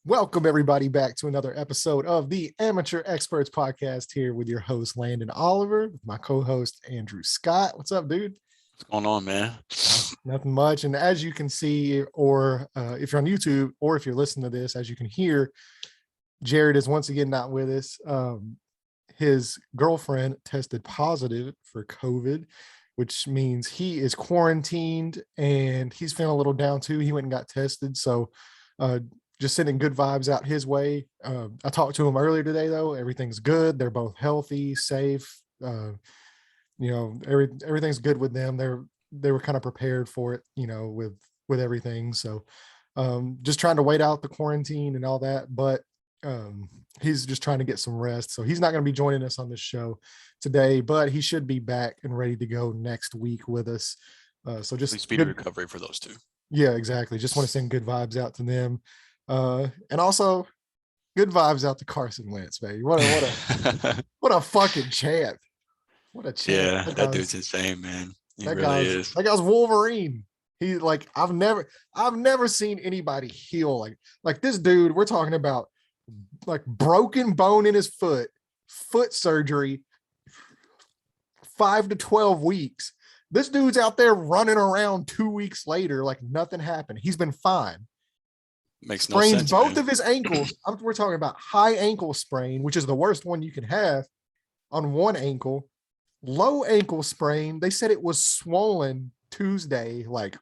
Welcome everybody back to another episode of the Amateur Experts Podcast here with your host Landon Oliver, with my co-host Andrew Scott. What's up, dude? What's going on, man? Nothing much. And as you can see, or if you're on YouTube, or if you're listening to this, as you can hear, Jared is once again not with us. His girlfriend tested positive for COVID, which means he is quarantined and he's feeling a little down too. He went and got tested. So just sending good vibes out his way. I talked to him earlier today, though. Everything's good. They're both healthy, safe. Everything's good with them. They were kind of prepared for it, with everything. So just trying to wait out the quarantine and all that. But he's just trying to get some rest. So he's not going to be joining us on this show today, but he should be back and ready to go next week with us. So just speedy recovery for those two. Yeah, exactly. Just want to send good vibes out to them. And also good vibes out to Carson Wentz, baby. What a fucking champ. What a champ. Yeah, that dude's insane, man. He that really is. That guy's Wolverine. He like I've never seen anybody heal like this dude. We're talking about like broken bone in his foot surgery, 5 to 12 weeks. This dude's out there running around 2 weeks later like nothing happened. He's been fine. Makes no sense. Both of his ankles. We're talking about high ankle sprain, which is the worst one you can have on one ankle. Low ankle sprain. They said it was swollen Tuesday. Like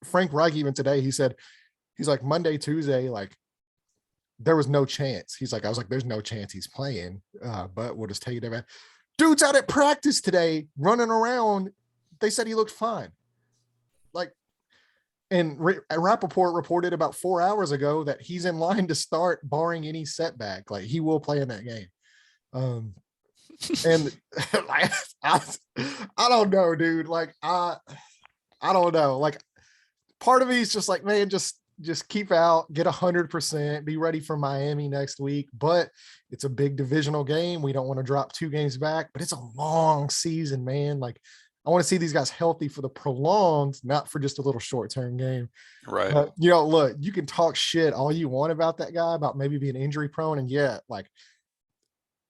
Frank Reich, even today, he's like Monday, Tuesday, like there was no chance. I was like, there's no chance he's playing, but we'll just take it back. Dude's out at practice today running around. They said he looked fine. And Rappaport reported about 4 hours ago that he's in line to start barring any setback. Like he will play in that game. And I don't know, dude. Like, I don't know. Like part of me is just like, man, just keep out, get 100%, be ready for Miami next week. But it's a big divisional game. We don't want to drop 2 games back, but it's a long season, man. Like, I want to see these guys healthy for the prolonged, not for just a little short-term game. Right. Look, you can talk shit all you want about that guy, about maybe being injury prone. And yeah, like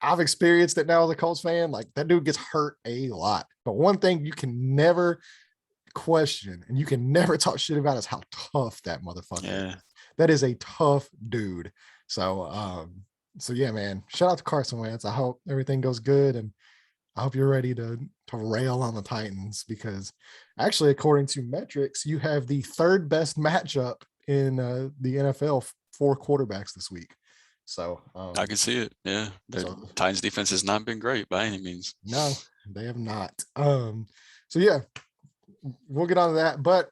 I've experienced it now as a Colts fan. Like that dude gets hurt a lot. But one thing you can never question and you can never talk shit about is how tough that motherfucker is. That is a tough dude. So yeah, man, shout out to Carson Wentz. I hope everything goes good. And I hope you're ready to rail on the Titans because actually, according to metrics, you have the third best matchup in the NFL for quarterbacks this week. So I can see it. Yeah. The Titans defense has not been great by any means. No, they have not. So yeah, we'll get on to that. But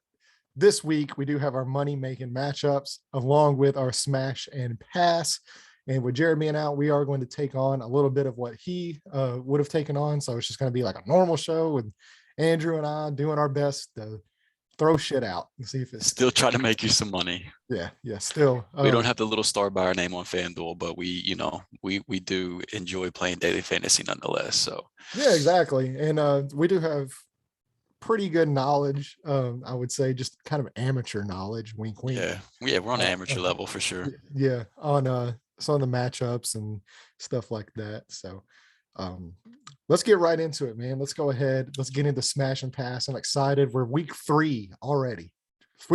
this week we do have our money-making matchups along with our smash and pass. And with Jared being out, we are going to take on a little bit of what he would have taken on. So it's just going to be like a normal show with Andrew and I doing our best to throw shit out and see if it's still try to make you some money. Yeah. Still, we don't have the little star by our name on FanDuel, but we do enjoy playing daily fantasy nonetheless. So yeah, exactly. And we do have pretty good knowledge. I would say just kind of amateur knowledge. Wink, wink. Yeah, we're on an amateur level for sure. Yeah, on some of the matchups and stuff like that. So let's get right into it, man. Let's go ahead. Let's get into smash and pass. I'm excited. We're week 3 already. It's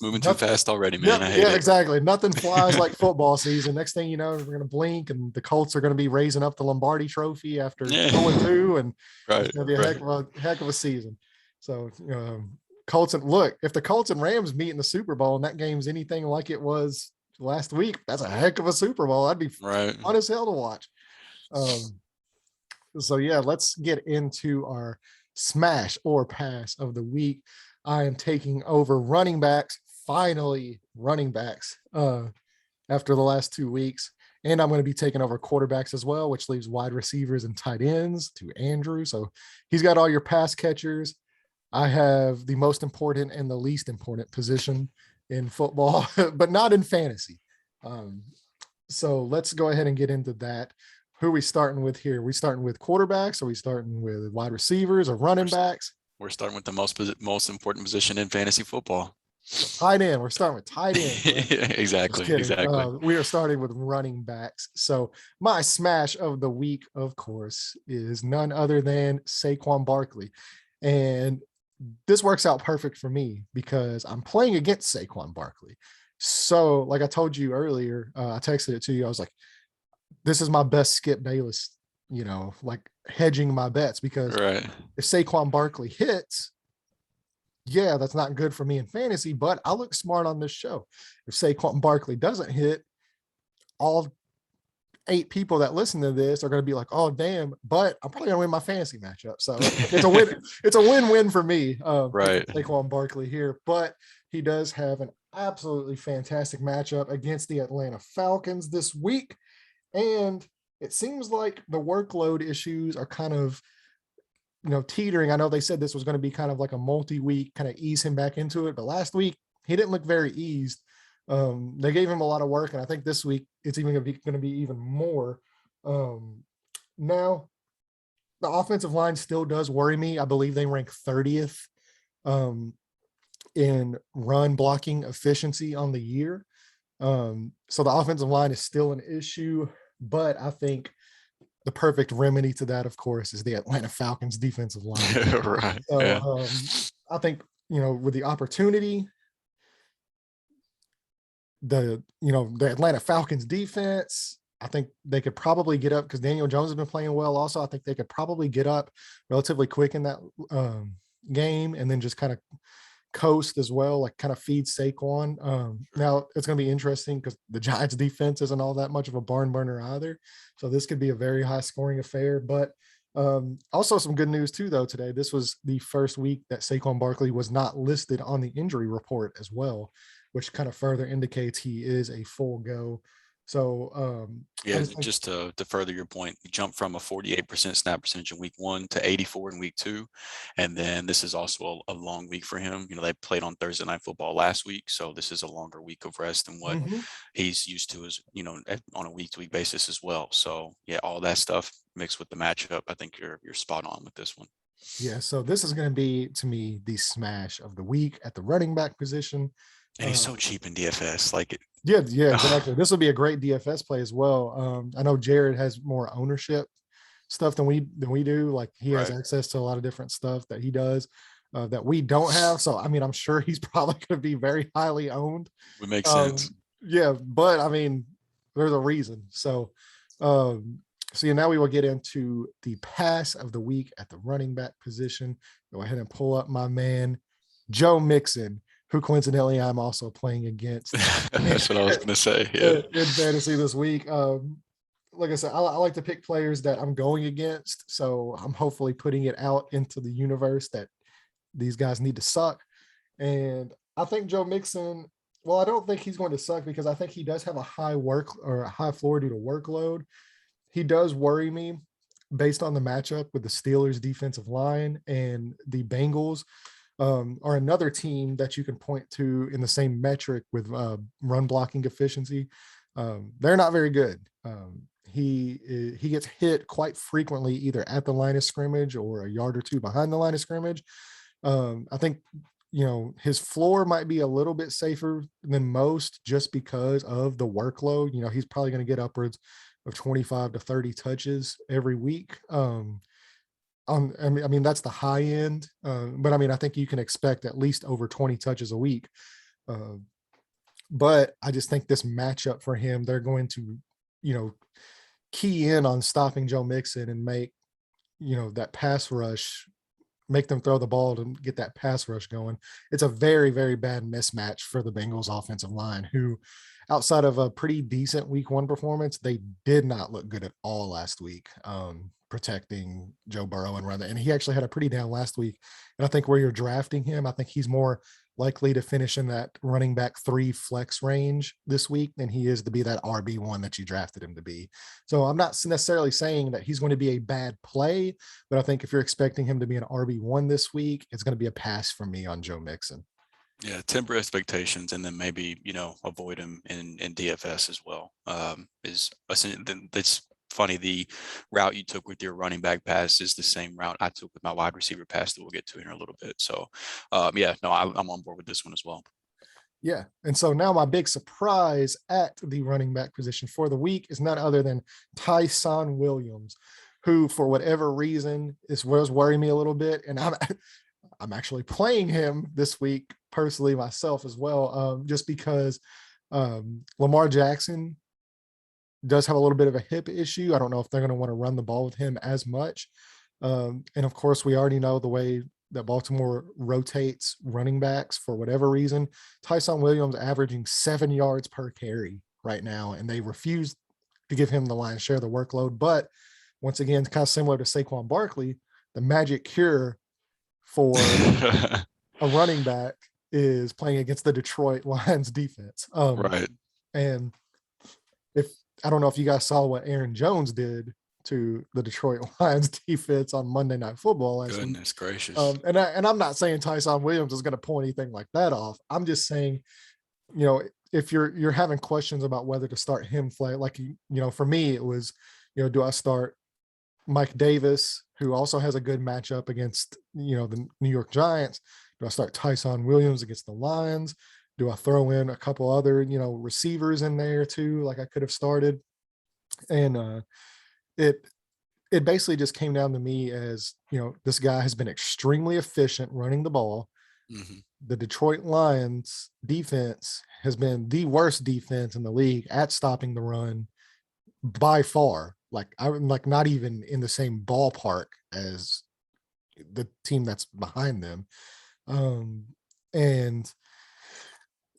moving too fast already, man. I hate it. Exactly. Nothing flies like football season. Next thing you know, we're going to blink and the Colts are going to be raising up the Lombardi trophy after 0-2, and it's going to be a heck of a season. So Colts, and look, if the Colts and Rams meet in the Super Bowl and that game's anything like it was last week, that's a heck of a Super Bowl. That'd be fun as hell to watch. So yeah, let's get into our smash or pass of the week. I am taking over running backs, finally running backs after the last 2 weeks. And I'm going to be taking over quarterbacks as well, which leaves wide receivers and tight ends to Andrew. So he's got all your pass catchers. I have the most important and the least important position in football, but not in fantasy. So let's go ahead and get into that. Who are we starting with here? Are we starting with quarterbacks? Are we starting with wide receivers or running backs? We're starting with the most important position in fantasy football. Tight end. We're starting with tight end. Just Exactly. kidding. Exactly. We are starting with running backs. So my smash of the week, of course, is none other than Saquon Barkley. And this works out perfect for me because I'm playing against Saquon Barkley. So, like I told you earlier, I texted it to you. I was like, this is my best Skip Bayless, like hedging my bets, because Right. if Saquon Barkley hits, yeah, that's not good for me in fantasy, but I look smart on this show. If Saquon Barkley doesn't hit, all 8 people that listen to this are going to be like, oh, damn, but I'm probably going to win my fantasy matchup. So it's a win. It's a win-win for me. Right. Saquon Barkley here, but he does have an absolutely fantastic matchup against the Atlanta Falcons this week. And it seems like the workload issues are kind of, teetering. I know they said this was going to be kind of like a multi-week kind of ease him back into it, but last week he didn't look very eased. They gave him a lot of work, and I think this week it's even going to be even more. Now, the offensive line still does worry me. I believe they rank 30th in run blocking efficiency on the year. So the offensive line is still an issue, but I think the perfect remedy to that, of course, is the Atlanta Falcons defensive line. Right. So Yeah. I think, with the opportunity, the Atlanta Falcons defense, I think they could probably get up, because Daniel Jones has been playing well. Also, I think they could probably get up relatively quick in that game, and then just kind of coast as well, like kind of feed Saquon. Now it's going to be interesting because the Giants defense isn't all that much of a barn burner either. So this could be a very high scoring affair, but also some good news too, though, today. This was the first week that Saquon Barkley was not listed on the injury report as well, which kind of further indicates he is a full go. So Yeah, just to further your point, he jumped from a 48% snap percentage in week 1 to 84 in week 2. And then this is also a long week for him. They played on Thursday Night Football last week. So this is a longer week of rest than what he's used to, on a week-to-week basis as well. So yeah, all that stuff mixed with the matchup, I think you're spot on with this one. Yeah, so this is going to be, to me, the smash of the week at the running back position. And he's so cheap in DFS. Yeah, exactly. This will be a great DFS play as well. I know Jared has more ownership stuff than we do. Like, he has access to a lot of different stuff that he does that we don't have. So, I mean, I'm sure he's probably going to be very highly owned. Would make sense. Yeah, but I mean, there's a reason. So, now we will get into the pass of the week at the running back position. Go ahead and pull up my man, Joe Mixon, who coincidentally I'm also playing against. That's what I was going to say. Yeah. In fantasy this week. Like I said, I like to pick players that I'm going against. So I'm hopefully putting it out into the universe that these guys need to suck. And I think Joe Mixon, well, I don't think he's going to suck, because I think he does have a high floor due to workload. He does worry me based on the matchup with the Steelers defensive line, and the Bengals are another team that you can point to in the same metric with run blocking efficiency. They're not very good. He gets hit quite frequently, either at the line of scrimmage or a yard or two behind the line of scrimmage. I think, his floor might be a little bit safer than most just because of the workload. He's probably going to get upwards of 25 to 30 touches every week. I mean, that's the high end, but I mean, I think you can expect at least over 20 touches a week. But I just think this matchup for him, they're going to, key in on stopping Joe Mixon and make, that pass rush, make them throw the ball to get that pass rush going. It's a very, very bad mismatch for the Bengals offensive line, who, outside of a pretty decent week 1 performance, they did not look good at all last week, protecting Joe Burrow and run that. And he actually had a pretty down last week. And I think where you're drafting him, I think he's more likely to finish in that running back 3 flex range this week than he is to be that RB1 that you drafted him to be. So I'm not necessarily saying that he's going to be a bad play, but I think if you're expecting him to be an RB1 this week, it's going to be a pass from me on Joe Mixon. Yeah, temper expectations, and then maybe avoid him in DFS as well. That's funny. The route you took with your running back pass is the same route I took with my wide receiver pass that we'll get to in a little bit. So, I'm on board with this one as well. Yeah. And so now my big surprise at the running back position for the week is none other than Tyson Williams, who for whatever reason was worrying me a little bit. And I'm actually playing him this week personally myself as well, just because Lamar Jackson does have a little bit of a hip issue. I don't know if they're going to want to run the ball with him as much. And of course, we already know the way that Baltimore rotates running backs for whatever reason. Tyson Williams averaging 7 yards per carry right now, and they refuse to give him the lion's share of the workload. But once again, kind of similar to Saquon Barkley, the magic cure for a running back is playing against the Detroit Lions defense. Right. And if I don't know if you guys saw what Aaron Jones did to the Detroit Lions defense on Monday Night Football last week. Goodness gracious. And I'm not saying Tyson Williams is going to pull anything like that off. I'm just saying, if you're having questions about whether to start him for me, it was, do I start Mike Davis, who also has a good matchup against, the New York Giants? Do I start Tyson Williams against the Lions? Do I throw in a couple other, receivers in there too, like I could have started? And it basically just came down to me as, this guy has been extremely efficient running the ball. Mm-hmm. The Detroit Lions defense has been the worst defense in the league at stopping the run by far. I'm not even in the same ballpark as the team that's behind them. And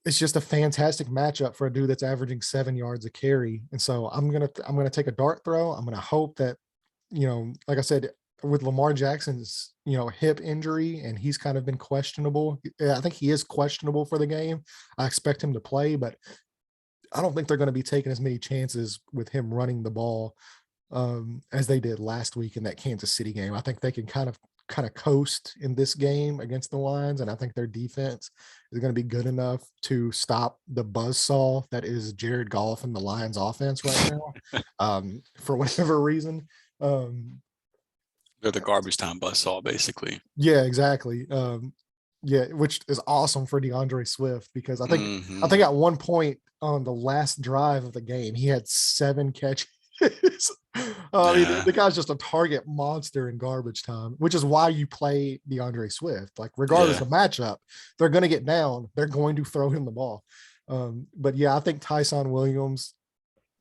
it's just a fantastic matchup for a dude that's averaging 7 yards a carry. And so I'm gonna take a dart throw. I'm gonna hope that, like I said, with Lamar Jackson's, hip injury, and he's kind of been questionable. I think he is questionable for the game. I expect him to play, but I don't think they're going to be taking as many chances with him running the ball as they did last week in that Kansas City game. I think they can kind of coast in this game against the Lions, and I think their defense is going to be good enough to stop the buzzsaw that is Jared Goff and the Lions offense right now. For whatever reason. They're the garbage time buzzsaw, basically. Yeah, exactly. Which is awesome for DeAndre Swift, because I think at one point on the last drive of the game, he had 7 catches. The guy's just a target monster in garbage time, which is why you play DeAndre Swift. Like, regardless of matchup, they're going to get down. They're going to throw him the ball. But yeah, I think Tyson Williams,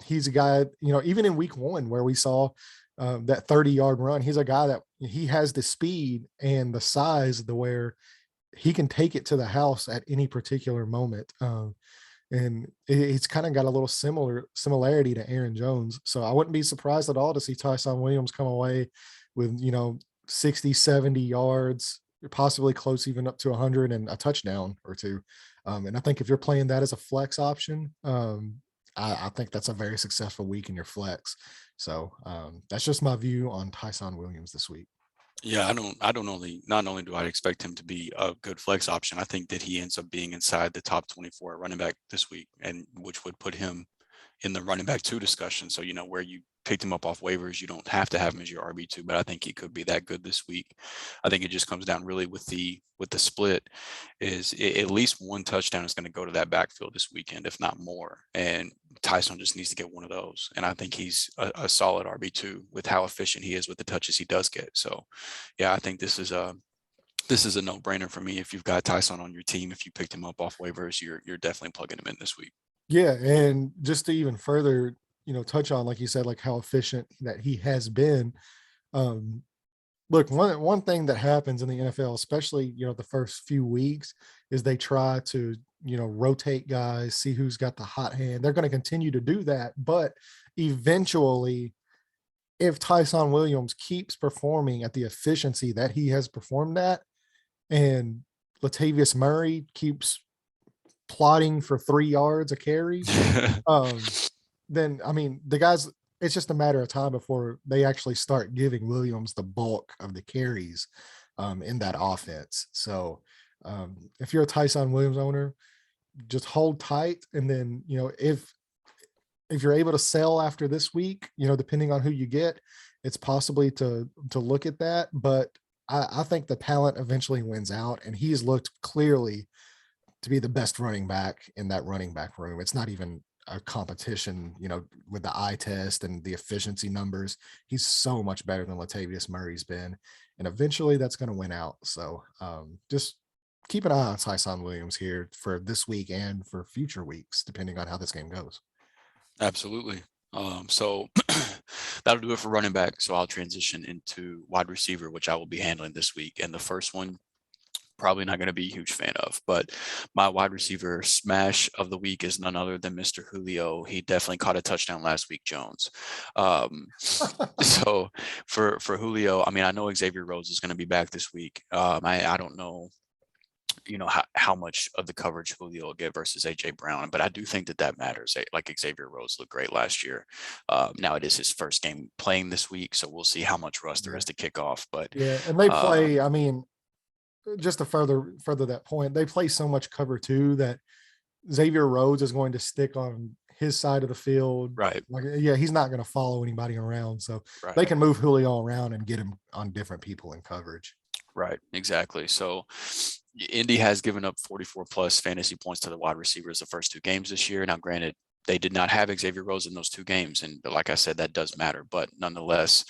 he's a guy, even in week 1 where we saw that 30-yard run, he's a guy that he has the speed and the size to where he can take it to the house at any particular moment. And it's kind of got a little similarity to Aaron Jones. So I wouldn't be surprised at all to see Tyson Williams come away with, 60, 70 yards, possibly close even up to 100 and a touchdown or two. And I think if you're playing that as a flex option, I think that's a very successful week in your flex. So that's just my view on Tyson Williams this week. Yeah, not only do I expect him to be a good flex option, I think that he ends up being inside the top 24 running back this week, and which would put him in the running back 2 discussion. So, where you picked him up off waivers, you don't have to have him as your RB2, but I think he could be that good this week. I think it just comes down really with the split is at least one touchdown is going to go to that backfield this weekend, if not more. And Tyson just needs to get one of those. And I think he's a solid RB2 with how efficient he is with the touches he does get. So yeah, I think this is a no-brainer for me. If you've got Tyson on your team, if you picked him up off waivers, you're definitely plugging him in this week. Yeah, and just to even further, touch on, like you said, like how efficient that he has been. Look, one thing that happens in the NFL, especially, the first few weeks, is they try to, rotate guys, see who's got the hot hand. They're going to continue to do that, but eventually, if Tyson Williams keeps performing at the efficiency that he has performed at, and Latavius Murray keeps plotting for 3 yards a carry, then the guys, it's just a matter of time before they actually start giving Williams the bulk of the carries in that offense. So if you're a Tyson Williams owner, just hold tight, and then if you're able to sell after this week, depending on who you get, it's possibly to look at that. But I think the talent eventually wins out, and he's looked clearly to be the best running back in that running back room. It's not even a competition, with the eye test and the efficiency numbers. He's so much better than Latavius Murray's been. And eventually that's going to win out. So just keep an eye on Tyson Williams here for this week and for future weeks, depending on how this game goes. Absolutely. So that'll do it for running back. So I'll transition into wide receiver, which I will be handling this week. And the first one, probably not going to be a huge fan of, but my wide receiver smash of the week is none other than Mr. Julio. He definitely caught a touchdown last week, Jones. So for Julio, I mean, I know Xavier Rhodes is going to be back this week. I don't know, how much of the coverage Julio will get versus AJ Brown, but I do think that matters. Like Xavier Rhodes looked great last year. Now it is his first game playing this week, so we'll see how much rust there is to kick off. But yeah, and they play. I mean, just to further that point, they play so much cover 2 that Xavier Rhodes is going to stick on his side of the field. Right. He's not going to follow anybody around. So right. They can move Julio around and get him on different people in coverage. Right. Exactly. So Indy has given up 44 plus fantasy points to the wide receivers the first 2 games this year. Now, granted, they did not have Xavier Rhodes in those 2 games. And like I said, that does matter. But nonetheless,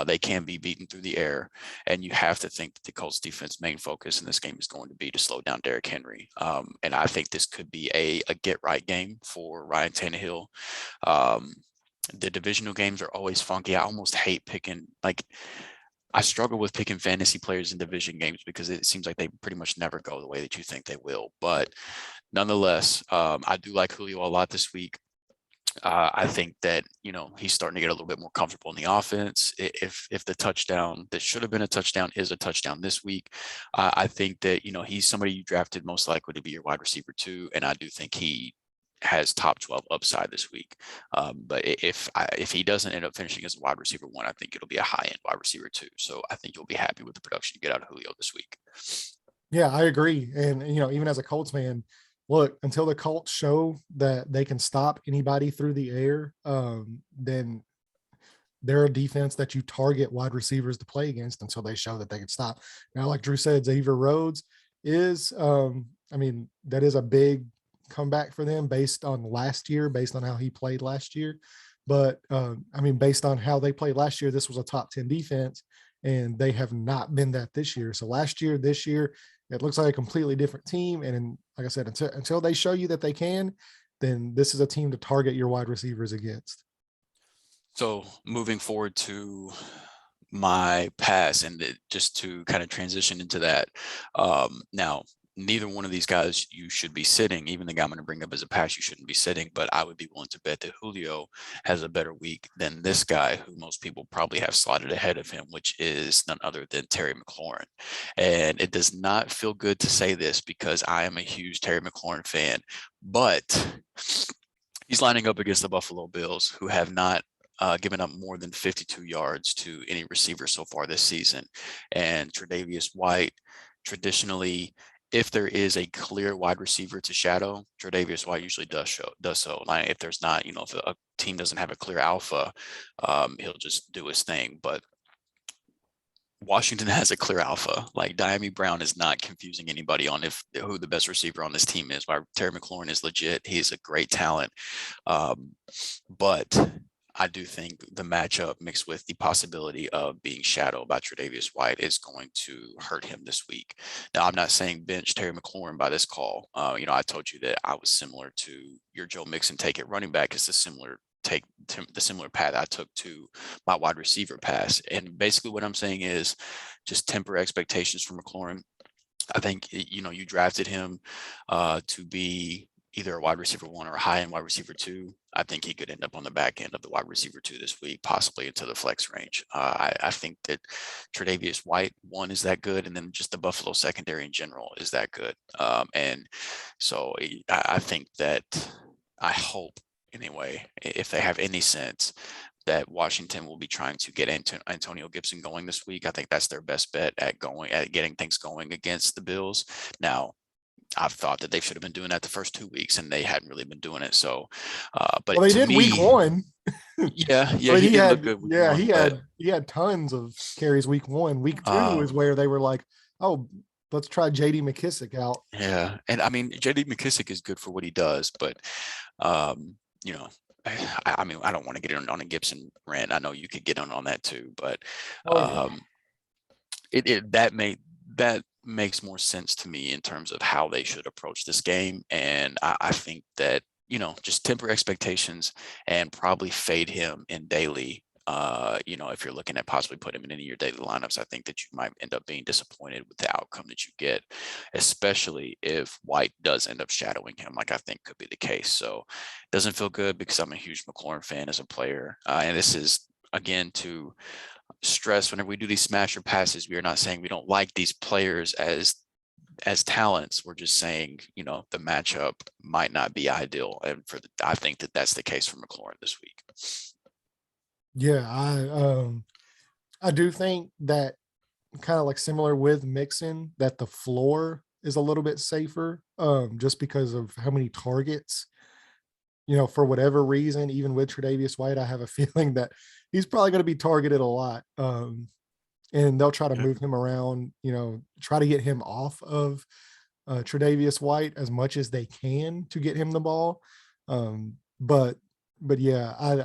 they can be beaten through the air. And you have to think that the Colts defense main focus in this game is going to be to slow down Derrick Henry. And I think this could be a get right game for Ryan Tannehill. The divisional games are always funky. I almost hate picking, I struggle with picking fantasy players in division games because it seems like they pretty much never go the way that you think they will. But nonetheless, I do like Julio a lot this week. I think that, he's starting to get a little bit more comfortable in the offense. If the touchdown that should have been a touchdown is a touchdown this week, I think that, he's somebody you drafted most likely to be your wide receiver 2. And I do think he has top 12 upside this week. But if he doesn't end up finishing as a wide receiver 1, I think it'll be a high-end wide receiver 2. So I think you'll be happy with the production you get out of Julio this week. Yeah, I agree. And, even as a Colts fan, look, until the Colts show that they can stop anybody through the air, then they're a defense that you target wide receivers to play against until they show that they can stop. Now, like Drew said, Xavier Rhodes is, that is a big comeback for them based on last year, based on how he played last year. But, based on how they played last year, this was a top 10 defense, and they have not been that this year. So this year, it looks like a completely different team. And like I said, until they show you that they can, then this is a team to target your wide receivers against. So moving forward to my pass, and just to kind of transition into that. Now, neither one of these guys you should be sitting. Even the guy I'm going to bring up as a pass, you shouldn't be sitting. But I would be willing to bet that Julio has a better week than this guy, who most people probably have slotted ahead of him, which is none other than Terry McLaurin. And it does not feel good to say this because I am a huge Terry McLaurin fan, but he's lining up against the Buffalo Bills, who have not given up more than 52 yards to any receiver so far this season. And Tre'Davious White, traditionally, if there is a clear wide receiver to shadow, Tre'Davious White usually does so. Like if there's not, if a team doesn't have a clear alpha, he'll just do his thing. But Washington has a clear alpha. Like Diami Brown is not confusing anybody on who the best receiver on this team is. Why Terry McLaurin is legit. He's a great talent. But I do think the matchup mixed with the possibility of being shadowed by Tre'Davious White is going to hurt him this week. Now, I'm not saying bench Terry McLaurin by this call. I told you that I was similar to your Joe Mixon take at running back. It's the similar path I took to my wide receiver pass. And basically what I'm saying is just temper expectations for McLaurin. I think, you drafted him to be either a wide receiver 1 or a high-end wide receiver 2. I think he could end up on the back end of the wide receiver 2 this week, possibly into the flex range. I think that Tre'Davious White, 1, is that good, and then just the Buffalo secondary in general is that good. And so I think that, I hope anyway, if they have any sense, that Washington will be trying to get Antonio Gibson going this week. I think that's their best bet at getting things going against the Bills. Now, I've thought that they should have been doing that the first 2 weeks, and they hadn't really been doing it. So, but they did week 1. Yeah, he did look good. He had tons of carries week 1. Week 2 is where they were like, oh, let's try JD McKissick out. Yeah. And I mean, JD McKissick is good for what he does, but, you know, I mean, I don't want to get on a Gibson rant. I know you could get on that too, but that makes more sense to me in terms of how they should approach this game. And I think that, you know, just temper expectations and probably fade him in daily. You know, if you're looking at possibly putting him in any of your daily lineups, I think that you might end up being disappointed with the outcome that you get, especially if White does end up shadowing him, like I think could be the case. So it doesn't feel good because I'm a huge McLaurin fan as a player. And this is, again, to stress whenever we do these smasher passes, we are not saying we don't like these players as talents. We're just saying, you know, the matchup might not be ideal. And I think that that's the case for McLaurin this week. Yeah, I do think that kind of like similar with Mixon, that the floor is a little bit safer, just because of how many targets, you know, for whatever reason, even with Tre'Davious White, I have a feeling that he's probably going to be targeted a lot. And they'll try to move him around, you know, try to get him off of Tre'Davious White as much as they can to get him the ball. But yeah,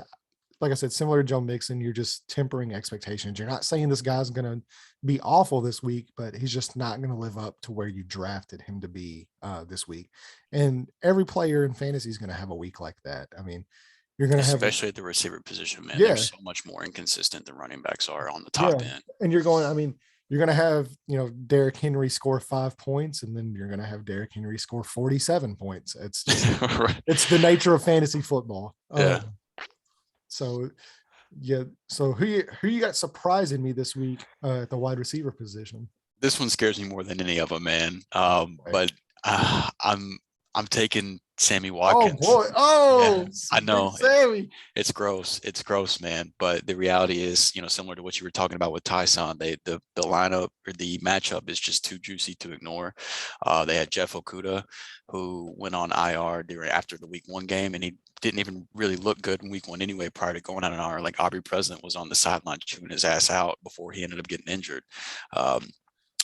like I said, similar to Joe Mixon, you're just tempering expectations. You're not saying this guy's going to be awful this week, but he's just not going to live up to where you drafted him to be this week. And every player in fantasy is going to have a week like that. I mean, you're going to have, especially at the receiver position, man. Yeah. They're so much more inconsistent than running backs are on the top end. And you're going to have, you know, Derrick Henry score 5 points, and then you're going to have Derrick Henry score 47 points. It's just, right. It's the nature of fantasy football. Yeah. So who you got surprising me this week at the wide receiver position? This one scares me more than any of them, man. But I'm taking Sammy Watkins. Oh boy! Oh, yeah, I know. Sammy. It's gross. It's gross, man. But the reality is, you know, similar to what you were talking about with Tyson, the lineup or the matchup is just too juicy to ignore. They had Jeff Okudah, who went on IR after the week 1 game, and he didn't even really look good in week 1 anyway. Prior to going on an IR, like Aubrey President was on the sideline chewing his ass out before he ended up getting injured.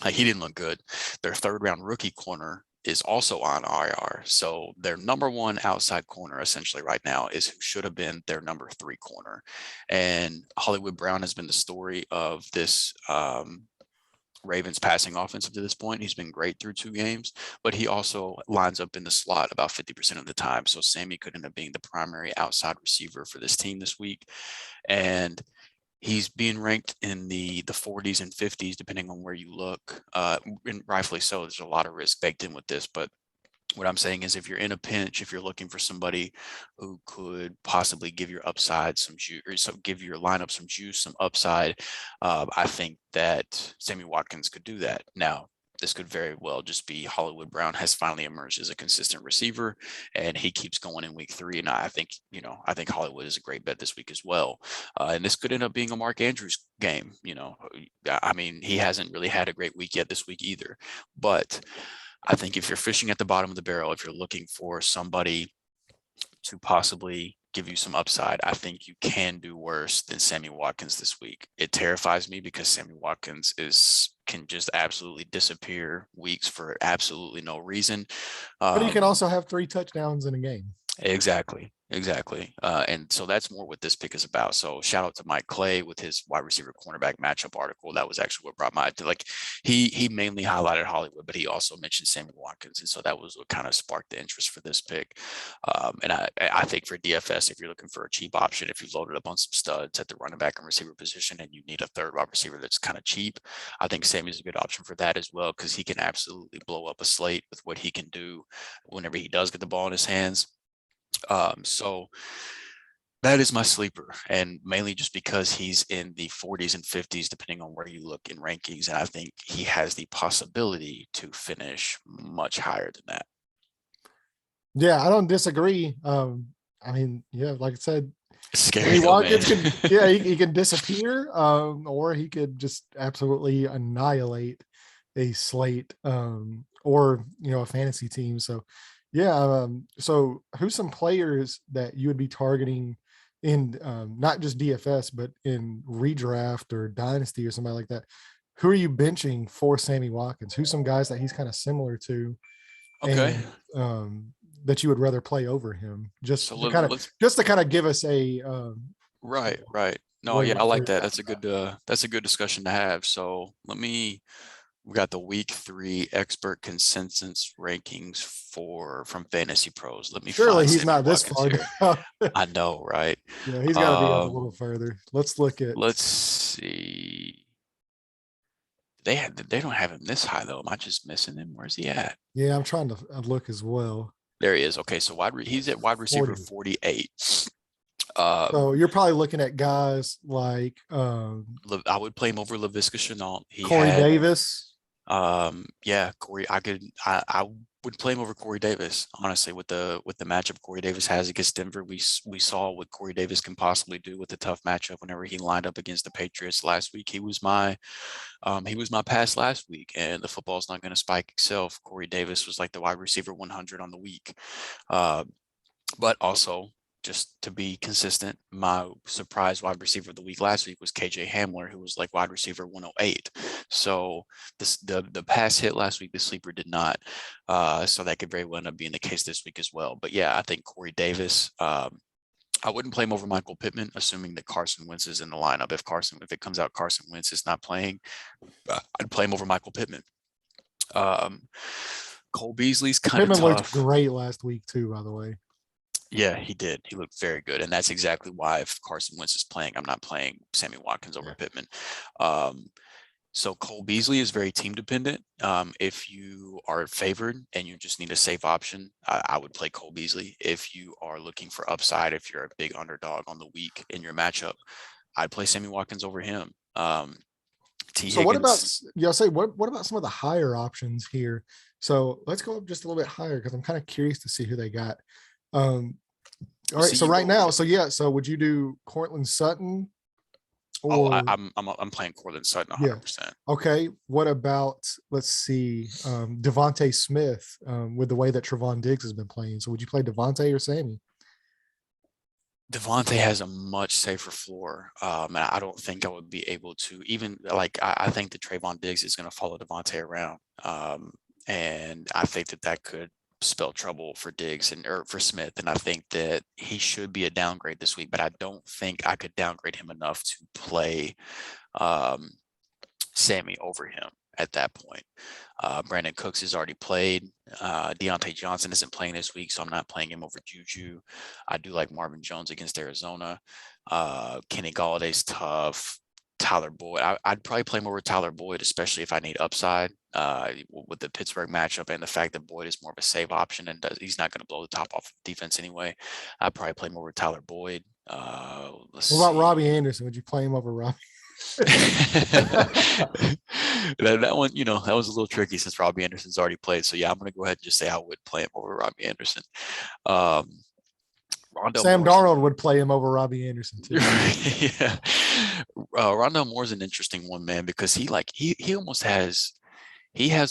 He didn't look good. Their 3rd round rookie corner is also on IR. So their number 1 outside corner essentially right now is who should have been their number 3 corner. And Hollywood Brown has been the story of this Ravens passing offense up to this point. He's been great through 2 games, but he also lines up in the slot about 50% of the time. So Sammy could end up being the primary outside receiver for this team this week. And he's being ranked in the 40s and 50s, depending on where you look, and rightfully so. There's a lot of risk baked in with this, but what I'm saying is if you're in a pinch, if you're looking for somebody who could possibly give your upside some juice, or give your lineup some juice, some upside, I think that Sammy Watkins could do that. Now, this could very well just be Hollywood Brown has finally emerged as a consistent receiver, and he keeps going in week 3. And I think Hollywood is a great bet this week as well. And this could end up being a Mark Andrews game. You know, I mean, he hasn't really had a great week yet this week either, but I think if you're fishing at the bottom of the barrel, if you're looking for somebody to possibly give you some upside, I think you can do worse than Sammy Watkins this week. It terrifies me because Sammy Watkins can just absolutely disappear weeks for absolutely no reason. But he can also have 3 touchdowns in a game. Exactly. And so that's more what this pick is about. So shout out to Mike Clay with his wide receiver cornerback matchup article. That was actually what brought my, like, he mainly highlighted Hollywood, but he also mentioned Sammy Watkins. And so that was what kind of sparked the interest for this pick. And I think for DFS, if you're looking for a cheap option, if you've loaded up on some studs at the running back and receiver position and you need a 3rd wide receiver that's kind of cheap, I think Sammy's a good option for that as well, because he can absolutely blow up a slate with what he can do whenever he does get the ball in his hands. So that is my sleeper, and mainly just because he's in the 40s and 50s, depending on where you look in rankings. And I think he has the possibility to finish much higher than that. Yeah, I don't disagree. I mean, yeah, like I said, it's scary though, man. He can disappear, or he could just absolutely annihilate a slate, or, you know, a fantasy team. So yeah. So who's some players that you would be targeting in not just DFS, but in redraft or dynasty or somebody like that? who are you benching for Sammy Watkins? Who's some guys that he's kind of similar to, Okay. and that you would rather play over him? So Just to kind of give us a right. No, way yeah, to I like figure that. it That's a good discussion to have. So we got the week 3 expert consensus rankings from Fantasy Pros. Let me Surely find he's Sammy not this Watkins far here. down. I know, right? Yeah, he's got to be up a little further. Let's look at. Let's see. They don't have him this high though. Am I just missing him? Where's he at? Yeah, I'm trying to look as well. There he is. Okay, so he's at wide receiver 48. So you're probably looking at guys like I would play him over Laviska Shenault. Corey Davis. Yeah, Corey. I would play him over Corey Davis, honestly, with the matchup Corey Davis has against Denver. We saw what Corey Davis can possibly do with a tough matchup whenever he lined up against the Patriots last week. He was my pass last week, and the football's not going to spike itself. Corey Davis was like the wide receiver 100 on the week. But also, just to be consistent, my surprise wide receiver of the week last week was KJ Hamler, who was like wide receiver 108. So the pass hit last week, the sleeper did not. So that could very well end up being the case this week as well. But yeah, I think Corey Davis, I wouldn't play him over Michael Pittman, assuming that Carson Wentz is in the lineup. If it comes out Carson Wentz is not playing, I'd play him over Michael Pittman. Cole Beasley's kind of tough. Pittman looked great last week too, by the way. Yeah, he did. He looked very good. And that's exactly why if Carson Wentz is playing, I'm not playing Sammy Watkins over Pittman. So Cole Beasley is very team dependent. If you are favored and you just need a safe option, I would play Cole Beasley. If you are looking for upside, if you're a big underdog on the week in your matchup, I'd play Sammy Watkins over him. So what about some of the higher options here? So let's go up just a little bit higher because I'm kind of curious to see who they got. All right. So right now, so would you do Cortland Sutton? Or, I'm playing Cortland Sutton 100%. Yeah. Okay. What about, let's see, Devontae Smith with the way that Trevon Diggs has been playing? So would you play Devontae or Sammy? Devontae has a much safer floor. And I don't think I would be able to even I think that Trevon Diggs is going to follow Devontae around. And I think that could spell trouble for Diggs or for Smith. And I think that he should be a downgrade this week, but I don't think I could downgrade him enough to play Sammy over him at that point. Brandon Cooks has already played. Deontay Johnson isn't playing this week, so I'm not playing him over Juju. I do like Marvin Jones against Arizona. Kenny Galladay's tough. Tyler Boyd. I'd probably play him over Tyler Boyd, especially if I need upside with the Pittsburgh matchup and the fact that Boyd is more of a save option and he's not going to blow the top off of defense anyway. I'd probably play him over Tyler Boyd. What about Robbie Anderson? Would you play him over Robbie? that one, that was a little tricky since Robbie Anderson's already played. So yeah, I'm going to go ahead and just say I would play him over Robbie Anderson. Sam Darnold would play him over Robbie Anderson too. Yeah. Rondo Moore's an interesting one, man, because he has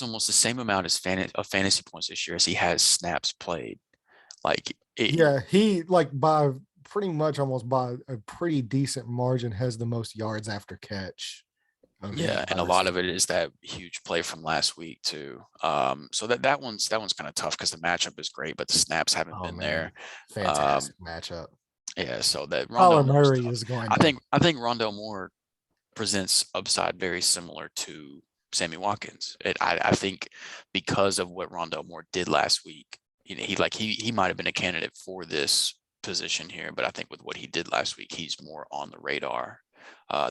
almost the same amount of fantasy points this year as he has snaps played. He by pretty much almost by a pretty decent margin has the most yards after catch. And a lot of it is that huge play from last week too. So that one's kind of tough because the matchup is great, but the snaps haven't been there. Fantastic matchup. Yeah, so that Rondo Murray is going. I think Rondo Moore presents upside very similar to Sammy Watkins. I think because of what Rondo Moore did last week, he might have been a candidate for this position here, but I think with what he did last week, he's more on the radar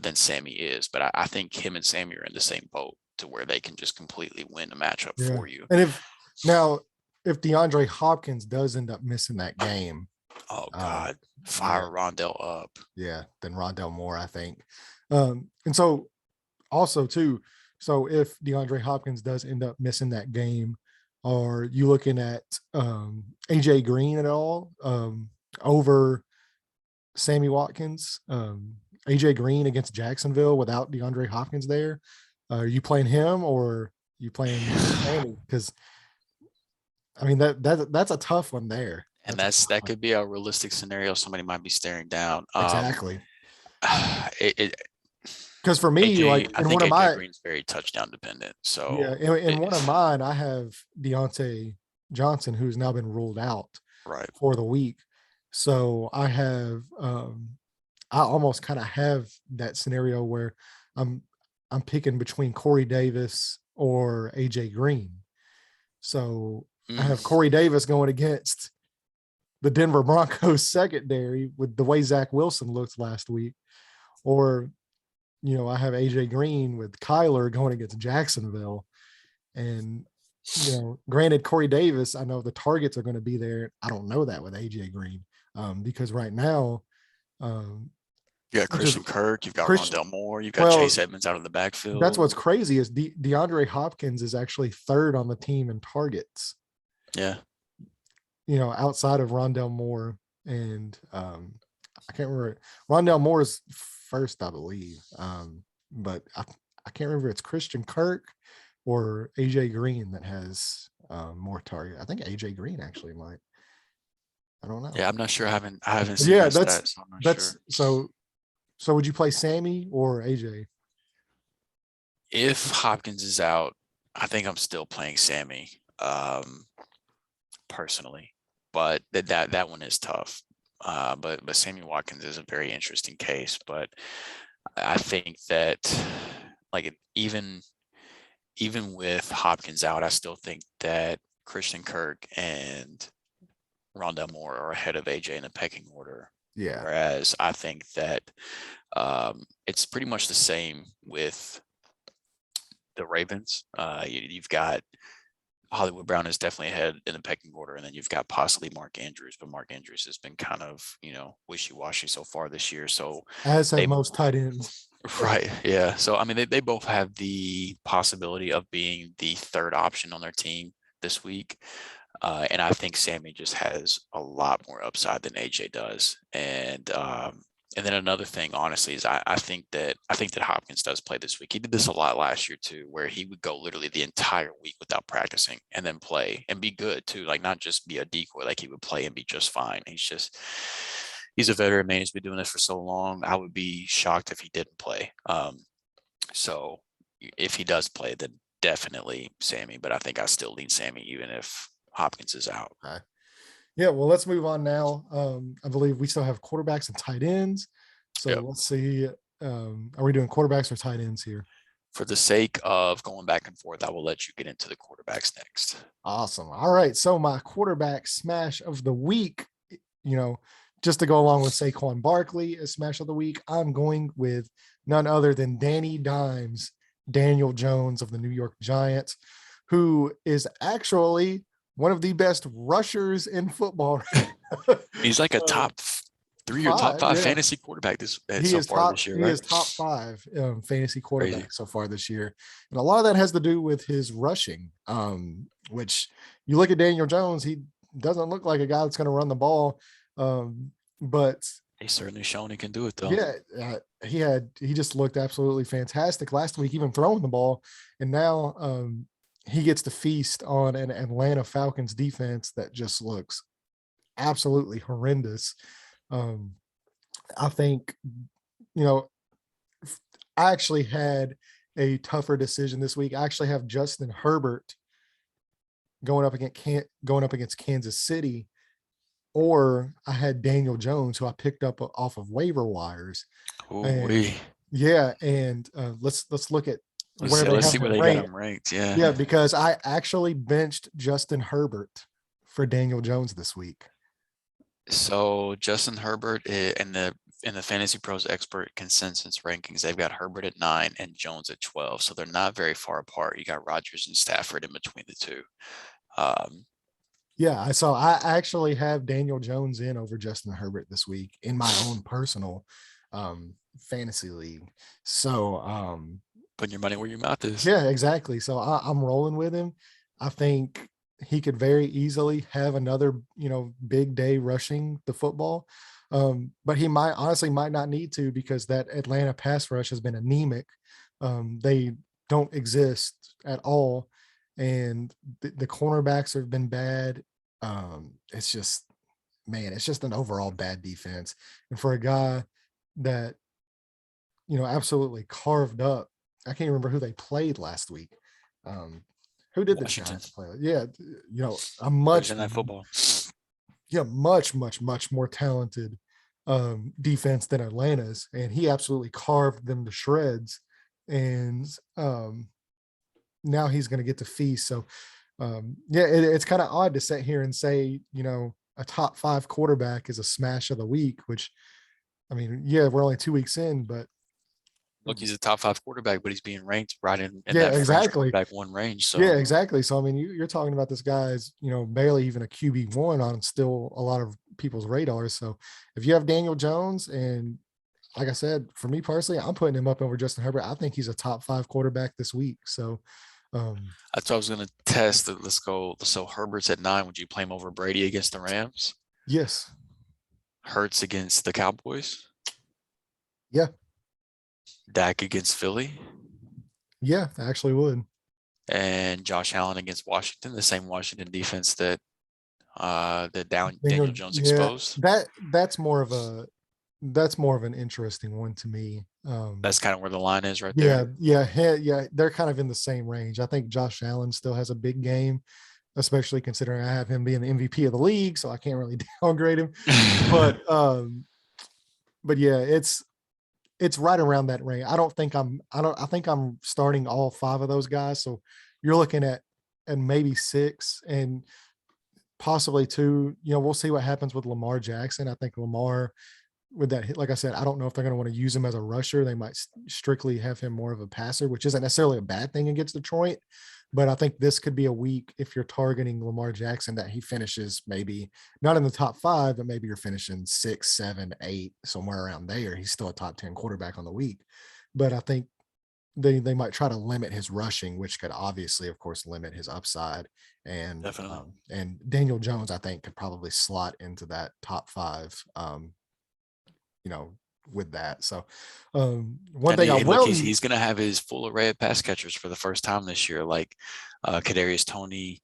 than Sammy is. But I think him and Sammy are in the same boat to where they can just completely win a matchup for you. And if DeAndre Hopkins does end up missing that game, oh God, fire Rondell up. Yeah, then Rondell Moore, I think. And so also too, so if DeAndre Hopkins does end up missing that game, are you looking at AJ Green at all over Sammy Watkins? AJ Green against Jacksonville without DeAndre Hopkins there. Are you playing him or are you playing Sammy? Because I mean that's a tough one there. And that could be a realistic scenario somebody might be staring down. Exactly. Because Because for me, like I in think one of AJ my Green's very touchdown dependent. yeah, So in one of mine, I have Deontay Johnson, who's now been ruled out right. for the week. So I have I almost kind of have that scenario where I'm I'm picking between Corey Davis or AJ Green. So I have Mm, Corey Davis going against the Denver Broncos secondary with the way Zach Wilson looked last week. Or, I have AJ Green with Kyler going against Jacksonville. And, granted, Corey Davis, I know the targets are going to be there. I don't know that with AJ Green because right now, um, you got which is Christian Kirk, you've got Chris. Rondell Moore, you've got Well, Chase Edmonds out of the that's backfield. what's crazy is DeAndre Hopkins is actually third on the team in targets. Yeah. Outside of Rondell Moore and I can't remember. Rondell Moore is first, I believe. But I can't remember if it's Christian Kirk or AJ Green that has more target. I think AJ Green actually might. I don't know. Yeah, I'm not sure. I haven't But seen yeah, those stats, so I'm not sure. that's so would you play Sammy or AJ? If Hopkins is out, I think I'm still playing Sammy, personally. But that one is tough. But Sammy Watkins is a very interesting case. But I think that even with Hopkins out, I still think that Christian Kirk and Rondell Moore are ahead of AJ in the pecking order. Yeah. Whereas I think that it's pretty much the same with the Ravens. You've got Hollywood Brown is definitely ahead in the pecking order, and then you've got possibly Mark Andrews, but Mark Andrews has been kind of wishy-washy so far this year. So As have they most tight ends. right, yeah. So I mean, they both have the possibility of being the third option on their team this week. And I think Sammy just has a lot more upside than AJ does. And then another thing, honestly, is I think that Hopkins does play this week. He did this a lot last year too, where he would go literally the entire week without practicing and then play and be good too. Like not just be a decoy, like he would play and be just fine. He's a veteran, man. He's been doing this for so long. I would be shocked if he didn't play. So if he does play, then definitely Sammy. But I think I still lean Sammy even if Hopkins is out. Okay. Yeah, well, let's move on now. I believe we still have quarterbacks and tight ends. So Yep. let's see. Are we doing quarterbacks or tight ends here? For the sake of going back and forth, I will let you get into the quarterbacks next. Awesome. All right. So my quarterback smash of the week, just to go along with Saquon Barkley as smash of the week, I'm going with none other than Danny Dimes, Daniel Jones of the New York Giants, who is actually one of the best rushers in football. He's like a top 3 or top 5 fantasy quarterback this year, right? He is top 5 fantasy quarterback Crazy. so far this year. And a lot of that has to do with his rushing, which you look at Daniel Jones, he doesn't look like a guy that's going to run the ball. But he's certainly shown he can do it though. Yeah, he just looked absolutely fantastic last week, even throwing the ball. And now he gets to feast on an Atlanta Falcons defense that just looks absolutely horrendous. I think, I actually had a tougher decision this week. I actually have Justin Herbert going up against Kansas City, or I had Daniel Jones, who I picked up off of waiver wires. And let's look at let's see where they got him ranked. Yeah, because I actually benched Justin Herbert for Daniel Jones this week. So Justin Herbert in the Fantasy Pros expert consensus rankings, they've got Herbert at 9 and Jones at 12. So they're not very far apart. You got Rodgers and Stafford in between the two. So I actually have Daniel Jones in over Justin Herbert this week in my own personal fantasy league. So putting your money where your mouth is. Yeah, exactly. So I'm rolling with him. I think he could very easily have another, big day rushing the football. But he might not need to, because that Atlanta pass rush has been anemic. They don't exist at all. And the cornerbacks have been bad. It's just an overall bad defense. And for a guy that absolutely carved up. I can't remember who they played last week. Who did the Washington. Giants play? Yeah, a much, Thursday Night Football. much more talented defense than Atlanta's, and he absolutely carved them to shreds. And now he's going to get to feast. So, it's kind of odd to sit here and say, a top 5 quarterback is a smash of the week, which, I mean, yeah, we're only 2 weeks in, but Look, he's a top 5 quarterback, but he's being ranked right in yeah, that fringe exactly. quarterback 1 range. So Yeah, exactly. So, I mean, you're talking about this guy's, barely even a QB1 on still a lot of people's radars. So if you have Daniel Jones, and like I said, for me personally, I'm putting him up over Justin Herbert. I think he's a top 5 quarterback this week. So that's what I was going to test. Let's go. So Herbert's at 9. Would you play him over Brady against the Rams? yes. Hurts against the Cowboys? Yeah. Dak against Philly? Yeah, I actually would. And Josh Allen against Washington, the same Washington defense that Daniel Jones exposed. That's more of an interesting one to me. That's kind of where the line is right there. Yeah. They're kind of in the same range. I think Josh Allen still has a big game, especially considering I have him being the MVP of the league, so I can't really downgrade him. But yeah, it's right around that range. I think I'm starting all 5 of those guys. So you're looking at maybe 6 and possibly 2. We'll see what happens with Lamar Jackson. I think Lamar, with that hit, like I said, I don't know if they're going to want to use him as a rusher. They might strictly have him more of a passer, which isn't necessarily a bad thing against Detroit. But I think this could be a week, if you're targeting Lamar Jackson, that he finishes maybe not in the top 5, but maybe you're finishing 6, 7, 8, somewhere around there. He's still a top 10 quarterback on the week. But I think they might try to limit his rushing, which could obviously, of course, limit his upside. And Definitely. And Daniel Jones, I think, could probably slot into that top 5. With that. So one thing I will, he's going to have his full array of pass catchers for the first time this year, like Kadarius Toney,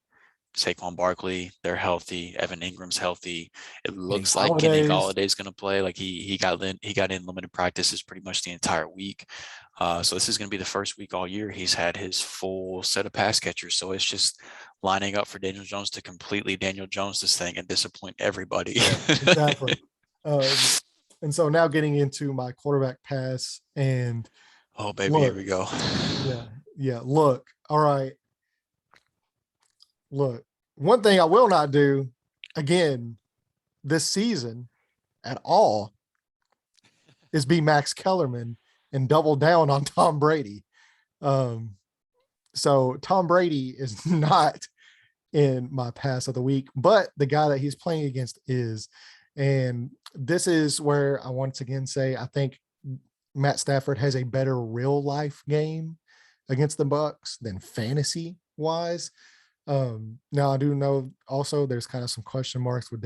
Saquon Barkley, they're healthy. Evan Ingram's healthy. It looks like Kenny Galladay's going to play. Like he got in limited practices pretty much the entire week. So this is going to be the first week all year he's had his full set of pass catchers. So it's just lining up for Daniel Jones to completely Daniel Jones this thing and disappoint everybody. Yeah, exactly. And so now getting into my quarterback pass, and oh baby, here we go. Yeah. Look, all right. Look, one thing I will not do again this season at all is be Max Kellerman and double down on Tom Brady. So Tom Brady is not in my pass of the week, but the guy that he's playing against is. And this is where I once again say I think Matt Stafford has a better real life game against the Bucs than fantasy wise. Now I do know also there's kind of some question marks with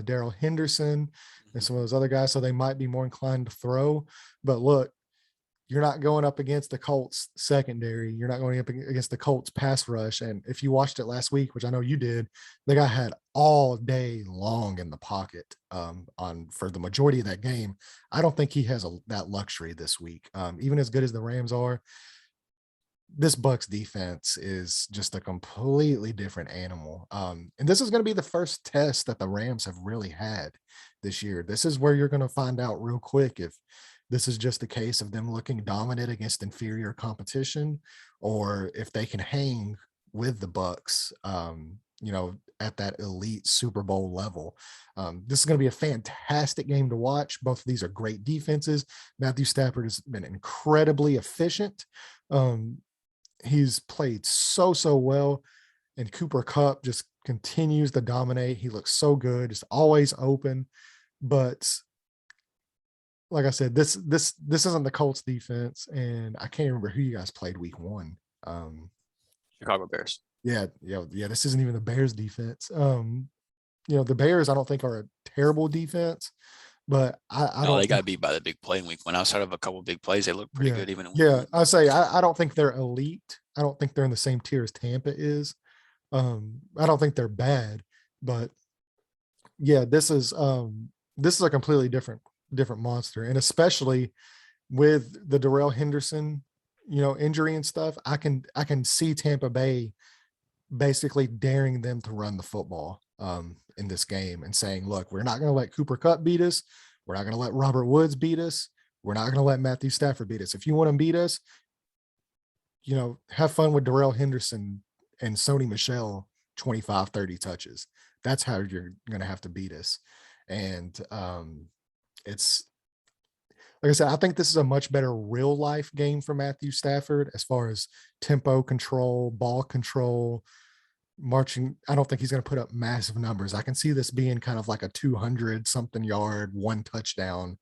Darrell Henderson and some of those other guys, so they might be more inclined to throw. But look, you're not going up against the Colts secondary. You're not going up against the Colts pass rush. And if you watched it last week, which I know you did, the guy had all day long in the pocket for the majority of that game. I don't think he has that luxury this week. Even as good as the Rams are, this Bucs defense is just a completely different animal. And this is going to be the first test that the Rams have really had this year. This is where you're going to find out real quick if this is just a case of them looking dominant against inferior competition, or if they can hang with the Bucs, at that elite Super Bowl level. This is going to be a fantastic game to watch. Both of these are great defenses. Matthew Stafford has been incredibly efficient. He's played so well, and Cooper Kupp just continues to dominate. He looks so good. It's always open, but like I said, this isn't the Colts defense, and I can't remember who you guys played week 1. Chicago Bears. Yeah. This isn't even the Bears defense. The Bears I don't think are a terrible defense, but I don't. They got beat by the big play in week 1. Outside of a couple of big plays, they look pretty good even. I say I don't think they're elite. I don't think they're in the same tier as Tampa is. I don't think they're bad, but yeah, this is a completely different monster. And especially with the Darrell Henderson, injury and stuff, I can see Tampa Bay basically daring them to run the football in this game and saying, look, we're not going to let Cooper Kupp beat us. We're not going to let Robert Woods beat us. We're not going to let Matthew Stafford beat us. If you want to beat us, have fun with Darrell Henderson and Sony Michel 25, 30 touches. That's how you're going to have to beat us. And it's, like I said, I think this is a much better real life game for Matthew Stafford as far as tempo control, ball control, marching. I don't think he's going to put up massive numbers. I can see this being kind of like a 200 something yard, 1 touchdown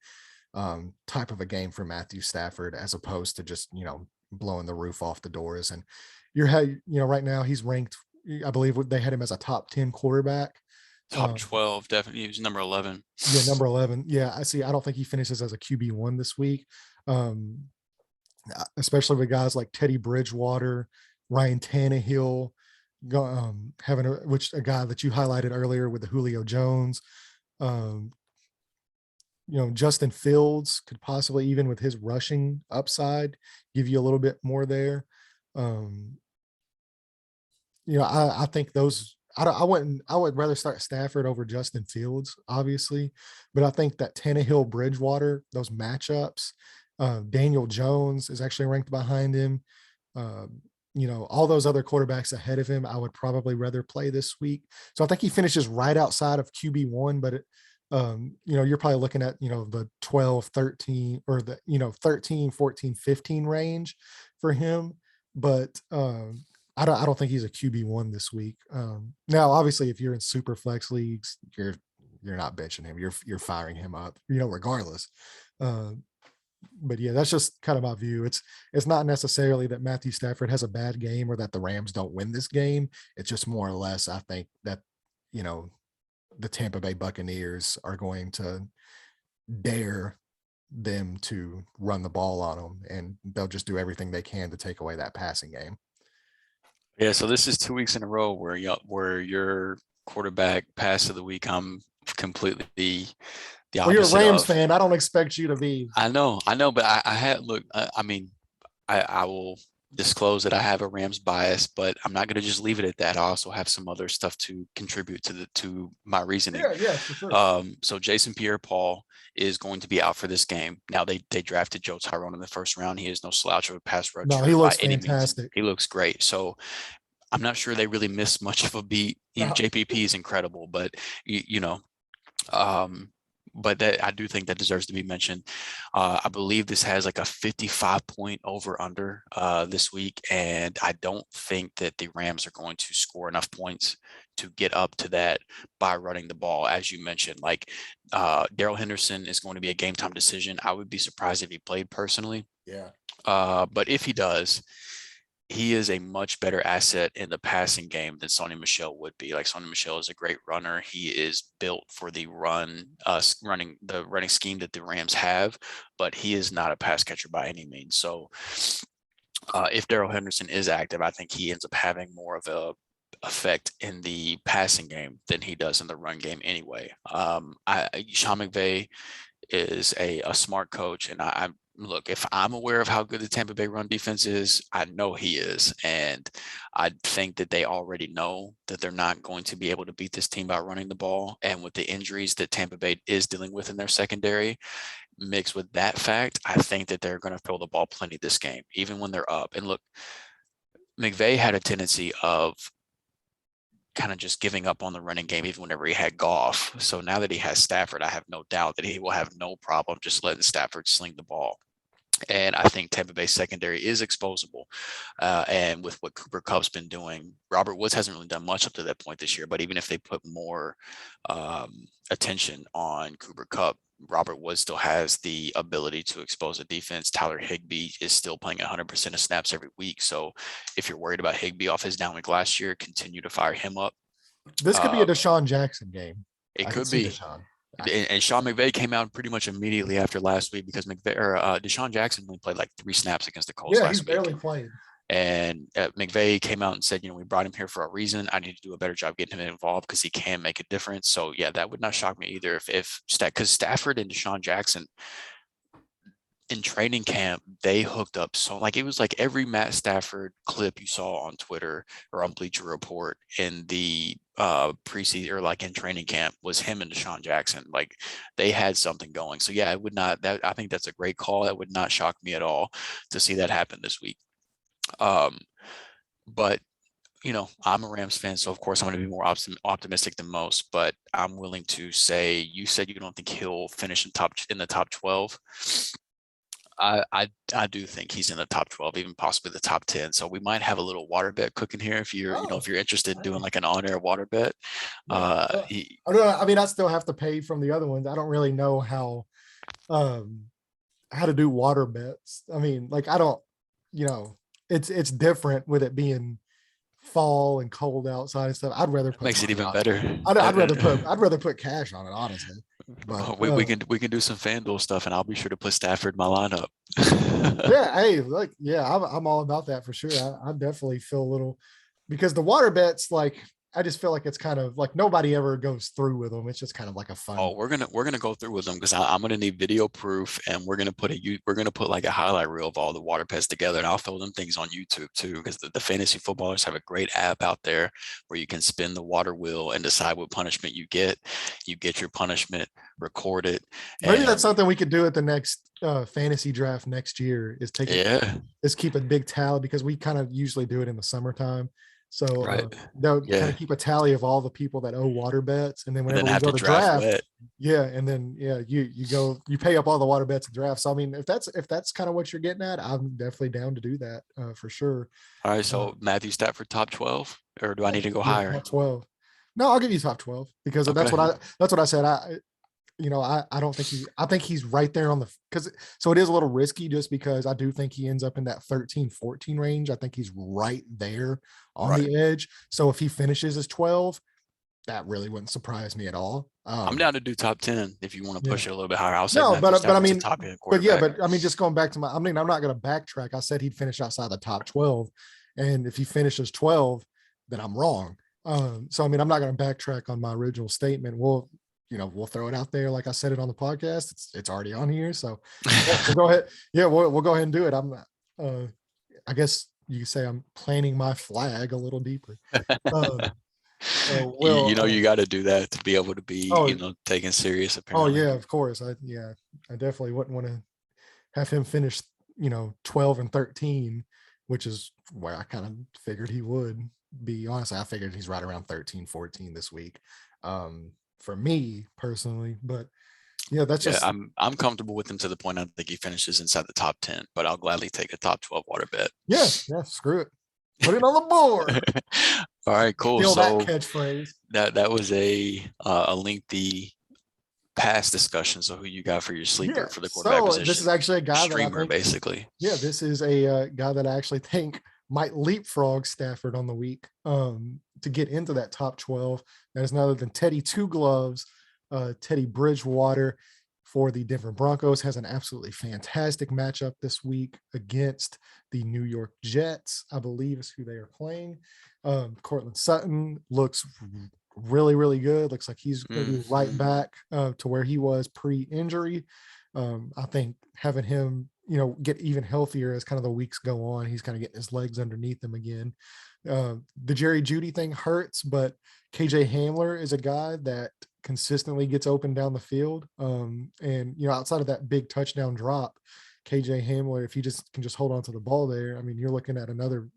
type of a game for Matthew Stafford, as opposed to just, blowing the roof off the doors. And right now he's ranked, I believe they had him as a top 10 quarterback. Top 12, definitely. He was number 11. Yeah, number 11. Yeah, I see. I don't think he finishes as a QB1 this week, especially with guys like Teddy Bridgewater, Ryan Tannehill, having a guy that you highlighted earlier with the Julio Jones. Justin Fields could possibly, even with his rushing upside, give you a little bit more there. I think those. I would rather start Stafford over Justin Fields, obviously, but I think that Tannehill, Bridgewater, those matchups, Daniel Jones is actually ranked behind him. All those other quarterbacks ahead of him, I would probably rather play this week. So I think he finishes right outside of QB1, but you're probably looking at, the 12, 13 or the, 13, 14, 15 range for him. But, I don't think he's a QB1 this week. Now, obviously, if you're in super flex leagues, you're not benching him. You're firing him up, regardless. But yeah, that's just kind of my view. It's not necessarily that Matthew Stafford has a bad game or that the Rams don't win this game. It's just more or less, I think that, the Tampa Bay Buccaneers are going to dare them to run the ball on them, and they'll just do everything they can to take away that passing game. Yeah, so this is 2 weeks in a row where your quarterback pass of the week, I'm completely the opposite. Well, you're a Rams fan. I don't expect you to be. I know, but I will disclose that I have a Rams bias, but I'm not going to just leave it at that. I also have some other stuff to contribute to my reasoning. Yeah, for sure. So Jason Pierre-Paul is going to be out for this game. Now they drafted Joe Tyrone in the first round. He is no slouch of a pass rusher. No, he looks fantastic. He looks great. So I'm not sure they really missed much of a beat. JPP is incredible, but but that I do think that deserves to be mentioned. I believe this has like a 55-point over/under this week, and I don't think that the Rams are going to score enough points to get up to that by running the ball, as you mentioned. Like Darrell Henderson is going to be a game time decision. I would be surprised if he played personally. Yeah. But if he does, he is a much better asset in the passing game than Sony Michel would be. Like Sony Michel is a great runner. He is built for the running scheme that the Rams have, but he is not a pass catcher by any means. So if Darrell Henderson is active, I think he ends up having more of a effect in the passing game than he does in the run game anyway. Sean McVay is a smart coach, and look, if I'm aware of how good the Tampa Bay run defense is, I know he is. And I think that they already know that they're not going to be able to beat this team by running the ball. And with the injuries that Tampa Bay is dealing with in their secondary, mixed with that fact, I think that they're going to throw the ball plenty this game, even when they're up. And look, McVay had a tendency of kind of just giving up on the running game, even whenever he had Goff. So now that he has Stafford, I have no doubt that he will have no problem just letting Stafford sling the ball. And I think Tampa Bay secondary is exposable. And with what Cooper Kupp's been doing, Robert Woods hasn't really done much up to that point this year, but even if they put more attention on Cooper Kupp, Robert Woods still has the ability to expose a defense. Tyler Higbee is still playing 100% of snaps every week. So if you're worried about Higbee off his down week last year, continue to fire him up. This could be a Deshaun Jackson game. It could be. And Sean McVay came out pretty much immediately after last week because Deshaun Jackson only played like 3 snaps against the Colts last week. Yeah, he's barely played. And McVay came out and said, we brought him here for a reason. I need to do a better job getting him involved because he can make a difference. So, yeah, that would not shock me either if because Stafford and Deshaun Jackson, in training camp, they hooked up so like it was like every Matt Stafford clip you saw on Twitter or on Bleacher Report in the preseason or like in training camp was him and Deshaun Jackson. Like they had something going. So yeah, it would not that I think that's a great call. That would not shock me at all to see that happen this week. But I'm a Rams fan, so of course I'm going to be more optimistic than most. But I'm willing to say, you said you don't think he'll finish in the top 12. I do think he's in the top 12, even possibly the top 10. So we might have a little water bet cooking here if you're if you're interested in doing like an on-air water bet. I don't know. I mean, I still have to pay from the other ones. I don't really know how to do water bets. I mean, like I don't, it's different with it being fall and cold outside and stuff. I'd rather put makes it even better. I'd rather put cash on it, honestly. But we can do some FanDuel stuff, and I'll be sure to put Stafford in my lineup. Yeah, hey, I'm all about that for sure. I definitely feel a little because the water bets, like I just feel like it's kind of like nobody ever goes through with them. It's just kind of like a fun. Oh, we're gonna go through with them because I'm gonna need video proof, and we're gonna put like a highlight reel of all the water bets together, and I'll throw them things on YouTube too because the fantasy footballers have a great app out there where you can spin the water wheel and decide what punishment you get. You get your punishment, record it. Maybe that's something we could do at the next fantasy draft next year. Is keep a big tally because we kind of usually do it in the summertime. So they'll kind of keep a tally of all the people that owe water bets, and then whenever we go to draft, and then you pay up all the water bets and draft. So I mean, if that's kind of what you're getting at, I'm definitely down to do that for sure. All right, so Matthew Stafford top 12, or do I need to go higher? Top 12. No, I'll give you top 12 because that's what I said. I don't think I think he's right there on so it is a little risky just because I do think he ends up in that 13-14 range. I think he's right there on the edge. So if he finishes as 12, that really wouldn't surprise me at all. I'm down to do top 10 if you want to push it a little bit higher. I'll say but I mean, just going back to I'm not going to backtrack. I said he'd finish outside the top 12, and if he finishes 12, then I'm wrong. So I mean, I'm not going to backtrack on my original statement. We'll throw it out there. Like I said it on the podcast, it's already on here. So we'll go ahead. Yeah, we'll go ahead and do it. I guess you could say I'm planting my flag a little deeper. You got to do that to be able to be, taken serious. Apparently. Oh yeah, of course. I definitely wouldn't want to have him finish, 12 and 13, which is where I kind of figured he would be. Honestly, I figured he's right around 13-14 this week. For me personally, but that's just I'm comfortable with him to the point I think he finishes inside the top 10, but I'll gladly take a top 12 water bet. Yeah, screw it. Put it on the board. All right, cool. Steal that catchphrase. That was a lengthy past discussion. So who you got for your sleeper for the quarterback position? This is actually a guy basically. Yeah, this is a guy that I actually think might leapfrog Stafford on the week to get into that top 12. That is none other than Teddy Two Gloves, Teddy Bridgewater for the Denver Broncos. Has an absolutely fantastic matchup this week against the New York Jets, I believe is who they are playing. Cortland Sutton looks really, really good. Looks like he's going to be right back to where he was pre-injury. I think having him get even healthier as kind of the weeks go on, he's kind of getting his legs underneath him again. The Jerry Jeudy thing hurts, but KJ Hamler is a guy that consistently gets open down the field. And outside of that big touchdown drop, KJ Hamler, if he can just hold on to the ball there, I mean, you're looking at another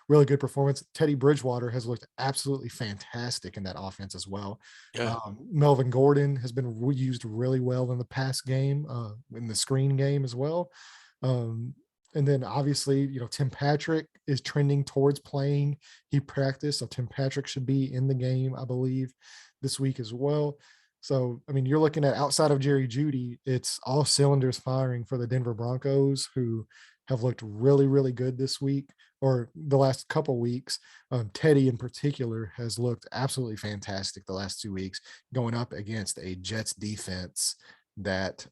really good performance. Teddy Bridgewater has looked absolutely fantastic in that offense as well. Yeah. Melvin Gordon has been used really well in the pass game, in the screen game as well. And then obviously, Tim Patrick is trending towards playing. He practiced, so Tim Patrick should be in the game, I believe, this week as well. So, I mean, you're looking at outside of Jerry Jeudy, it's all cylinders firing for the Denver Broncos, who have looked really, really good this week or the last couple weeks. Teddy in particular has looked absolutely fantastic the last 2 weeks, going up against a Jets defense that,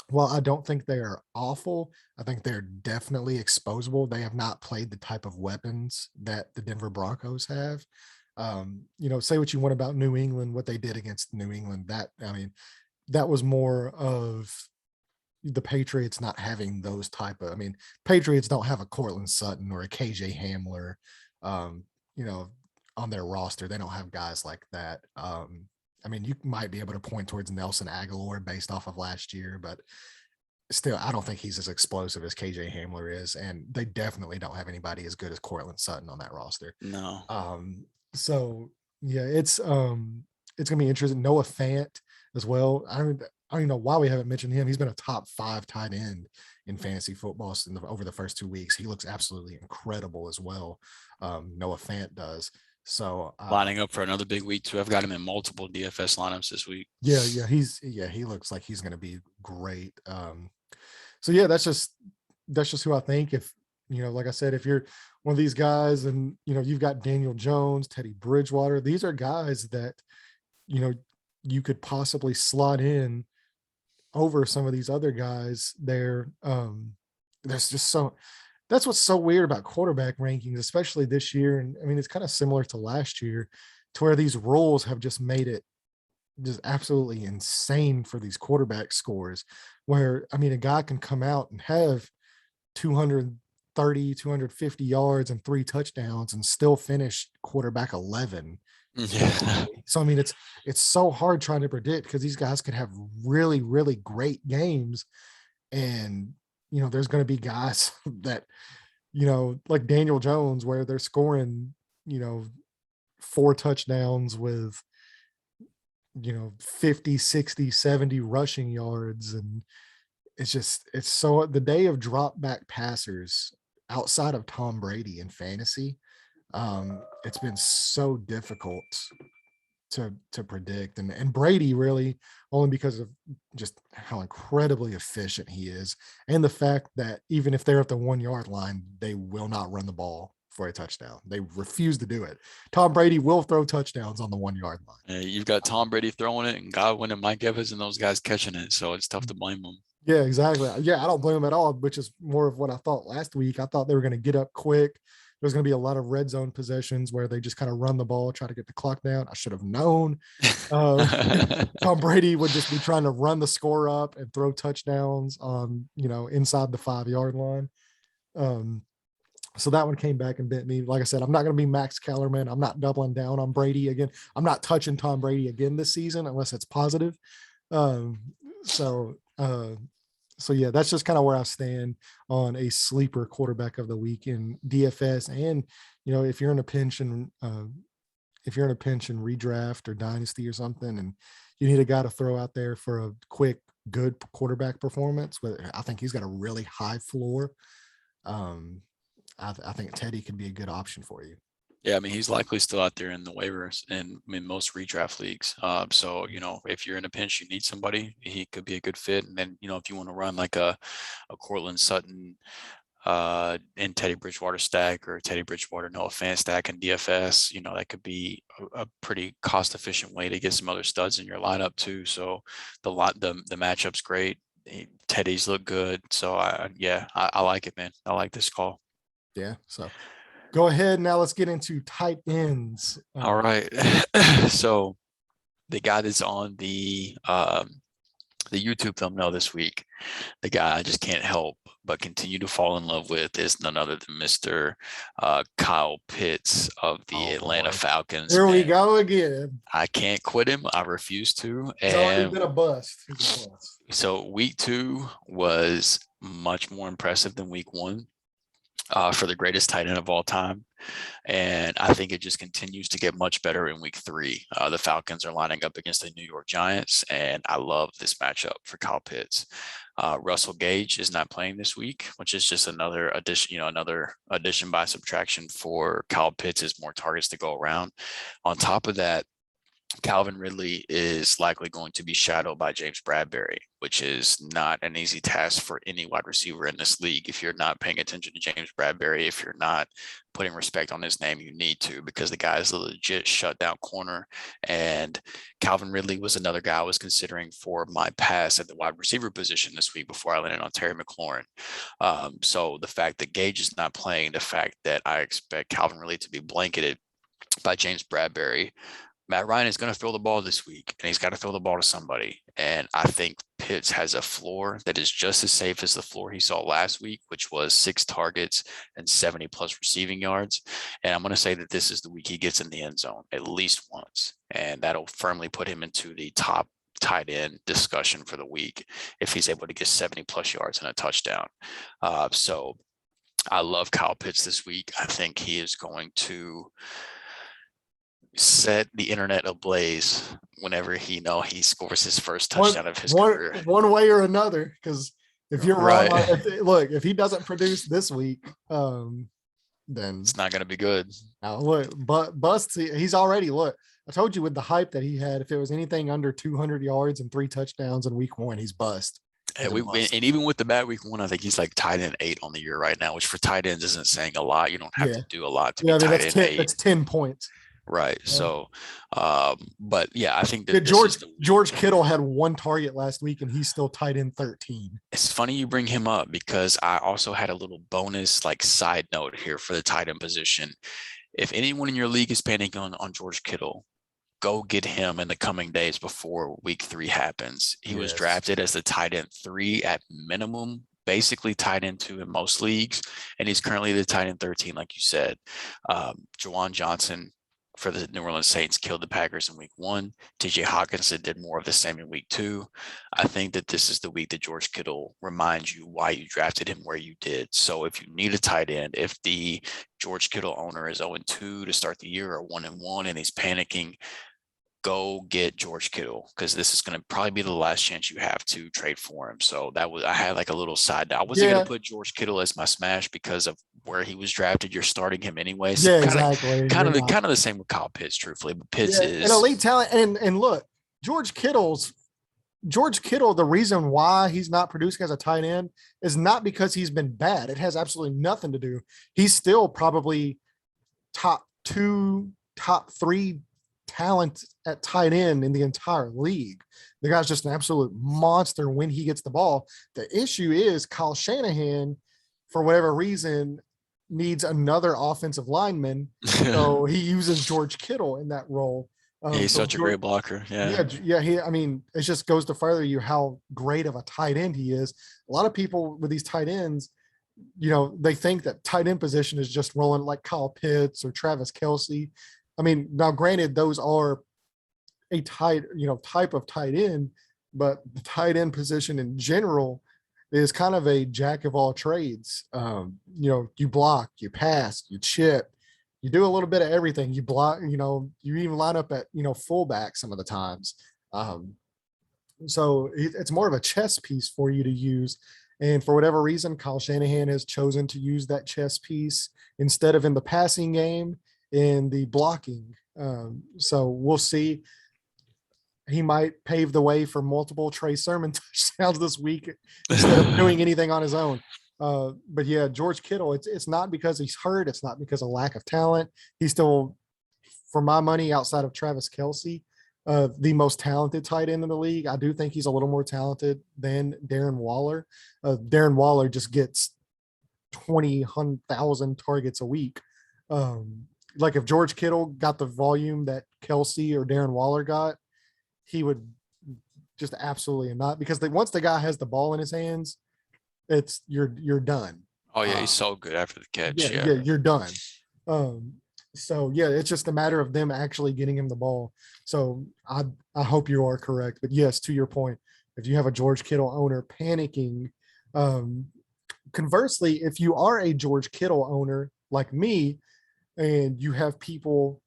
while I don't think they are awful, I think they're definitely exposable. They have not played the type of weapons that the Denver Broncos have. Say what you want about New England, what they did against New England, that was more of the Patriots not having those type of, I mean, Patriots don't have a Cortland Sutton or a KJ Hamler, you know, on their roster. They don't have guys like that. I mean, you might be able to point towards Nelson Aguilar based off of last year, but still, I don't think he's as explosive as KJ Hamler is. And they definitely don't have anybody as good as Cortland Sutton on that roster. No. So yeah, it's gonna be interesting. Noah Fant as well. I don't even know why we haven't mentioned him. He's been a top 5 tight end in fantasy football over the first 2 weeks. He looks absolutely incredible as well. Noah Fant does. So lining up for another big week too. I've got him in multiple DFS lineups this week. Yeah, he looks like he's going to be great. So yeah, that's just who I think. If like I said, if you're one of these guys and you've got Daniel Jones, Teddy Bridgewater, these are guys that you could possibly slot in over some of these other guys there. There's just that's what's so weird about quarterback rankings, especially this year. And I mean, it's kind of similar to last year, to where these rules have just made it just absolutely insane for these quarterback scores, where, I mean, a guy can come out and have 230, 250 yards and 3 touchdowns and still finish quarterback 11. Yeah. So, I mean, it's so hard trying to predict, because these guys could have really, really great games. And, there's going to be guys that, like Daniel Jones, where they're scoring, 4 touchdowns with, 50, 60, 70 rushing yards. And it's so, the day of drop back passers outside of Tom Brady in fantasy, it's been so difficult to predict. And Brady really, only because of just how incredibly efficient he is, and the fact that even if they're at the 1 yard line, they will not run the ball for a touchdown. They refuse to do it. Tom Brady will throw touchdowns on the 1 yard line. Yeah, you've got Tom Brady throwing it and Godwin and Mike Evans and those guys catching it, so it's tough to blame them. Yeah, exactly. Yeah, I don't blame them at all, which is more of what I thought last week. I thought they were going to get up quick. There's going to be a lot of red zone possessions where they just kind of run the ball, try to get the clock down. I should have known. Tom Brady would just be trying to run the score up and throw touchdowns on, inside the 5 yard line. So that one came back and bit me. Like I said, I'm not going to be Max Kellerman. I'm not doubling down on Brady again. I'm not touching Tom Brady again this season unless it's positive. So yeah, that's just kind of where I stand on a sleeper quarterback of the week in DFS. And, if you're in a pinch and redraft or dynasty or something, and you need a guy to throw out there for a quick, good quarterback performance, but I think he's got a really high floor. I think Teddy could be a good option for you. Yeah, I mean, he's likely still out there in the waivers and in most redraft leagues. So, if you're in a pinch, you need somebody, he could be a good fit. And then, if you want to run like a Cortland Sutton in Teddy Bridgewater stack, or Teddy Bridgewater Noah Fant stack in DFS, that could be a pretty cost efficient way to get some other studs in your lineup too. So the matchup's great. Teddy's look good. So I like it, man. I like this call. Yeah. So go ahead. Now let's get into tight ends. All right. So the guy that's on the YouTube thumbnail this week, the guy I just can't help but continue to fall in love with, is none other than Mr. Kyle Pitts of the Atlanta Falcons. Here we go again. I can't quit him. I refuse to. He's already been a bust. So week 2 was much more impressive than week 1. For the greatest tight end of all time. And I think it just continues to get much better in week 3. The Falcons are lining up against the New York Giants, and I love this matchup for Kyle Pitts. Russell Gage is not playing this week, which is just another addition by subtraction for Kyle Pitts, is more targets to go around. On top of that, Calvin Ridley is likely going to be shadowed by James Bradberry, which is not an easy task for any wide receiver in this league. If you're not paying attention to James Bradberry, if you're not putting respect on his name, you need to, because the guy is a legit shutdown corner. And Calvin Ridley was another guy I was considering for my pass at the wide receiver position this week before I landed on Terry McLaurin. So the fact that Gage is not playing, the fact that I expect Calvin Ridley to be blanketed by James Bradberry, Matt Ryan is going to throw the ball this week, and he's got to throw the ball to somebody. And I think Pitts has a floor that is just as safe as the floor he saw last week, which was 6 targets and 70 plus receiving yards. And I'm going to say that this is the week he gets in the end zone at least once. And that'll firmly put him into the top tight end discussion for the week if he's able to get 70 plus yards and a touchdown. So I love Kyle Pitts this week. I think he is going to set the internet ablaze whenever he scores his first touchdown of his career. One way or another, because if you're right, wrong, if he doesn't produce this week, then it's not going to be good. Now but Bust, he's already I told you with the hype that he had, if it was anything under 200 yards and 3 touchdowns in week 1, he's bust. And even with the bad week 1, I think he's like tight end 8 on the year right now, which for tight ends isn't saying a lot. You don't have to do a lot to be tight end 8. That's 10 points. Right. Yeah. So, but yeah, I think that George Kittle had 1 target last week and he's still tight end 13. It's funny you bring him up because I also had a little bonus side note here for the tight end position. If anyone in your league is panicking on George Kittle, go get him in the coming days before week 3 happens. He was drafted as the tight end 3 at minimum, basically tight end 2 in most leagues. And he's currently the tight end 13, like you said. Juwan Johnson for the New Orleans Saints killed the Packers in week 1. TJ Hawkinson did more of the same in week 2. I think that this is the week that George Kittle reminds you why you drafted him where you did. So if you need a tight end, if the George Kittle owner is 0-2 to start the year or 1-1 and he's panicking, go get George Kittle, because this is going to probably be the last chance you have to trade for him. So I had a little side note. I wasn't going to put George Kittle as my smash because of where he was drafted. You're starting him anyway. So exactly. Kind of the same with Kyle Pitts, truthfully. But Pitts is an elite talent. And look, George Kittle, the reason why he's not producing as a tight end is not because he's been bad. It has absolutely nothing to do. He's still probably top 2, top 3 talent at tight end in the entire league. The guy's just an absolute monster when he gets the ball. The issue is Kyle Shanahan, for whatever reason, needs another offensive lineman. So he uses George Kittle in that role. He's such a great blocker. Yeah. It just goes to further you how great of a tight end he is. A lot of people with these tight ends, they think that tight end position is just rolling like Kyle Pitts or Travis Kelce. I mean, now granted, those are a type of tight end, but the tight end position in general is kind of a jack of all trades. You block, you pass, you chip, you do a little bit of everything. You block, you even line up at, fullback some of the times. So it's more of a chess piece for you to use. And for whatever reason, Kyle Shanahan has chosen to use that chess piece instead of in the passing game, in the blocking. So we'll see. He might pave the way for multiple Trey Sermon touchdowns this week instead of doing anything on his own. But yeah, George Kittle, it's not because he's hurt. It's not because of lack of talent. He's still, for my money, outside of Travis Kelce, the most talented tight end in the league. I do think he's a little more talented than Darren Waller. Darren Waller just gets 20,000 targets a week. Like if George Kittle got the volume that Kelce or Darren Waller got, he would just absolutely not, because once the guy has the ball in his hands, you're done. Oh yeah, he's so good after the catch. Yeah, you're done. So yeah, it's just a matter of them actually getting him the ball. So I hope you are correct. But yes, to your point, if you have a George Kittle owner panicking, conversely, if you are a George Kittle owner like me, and you have people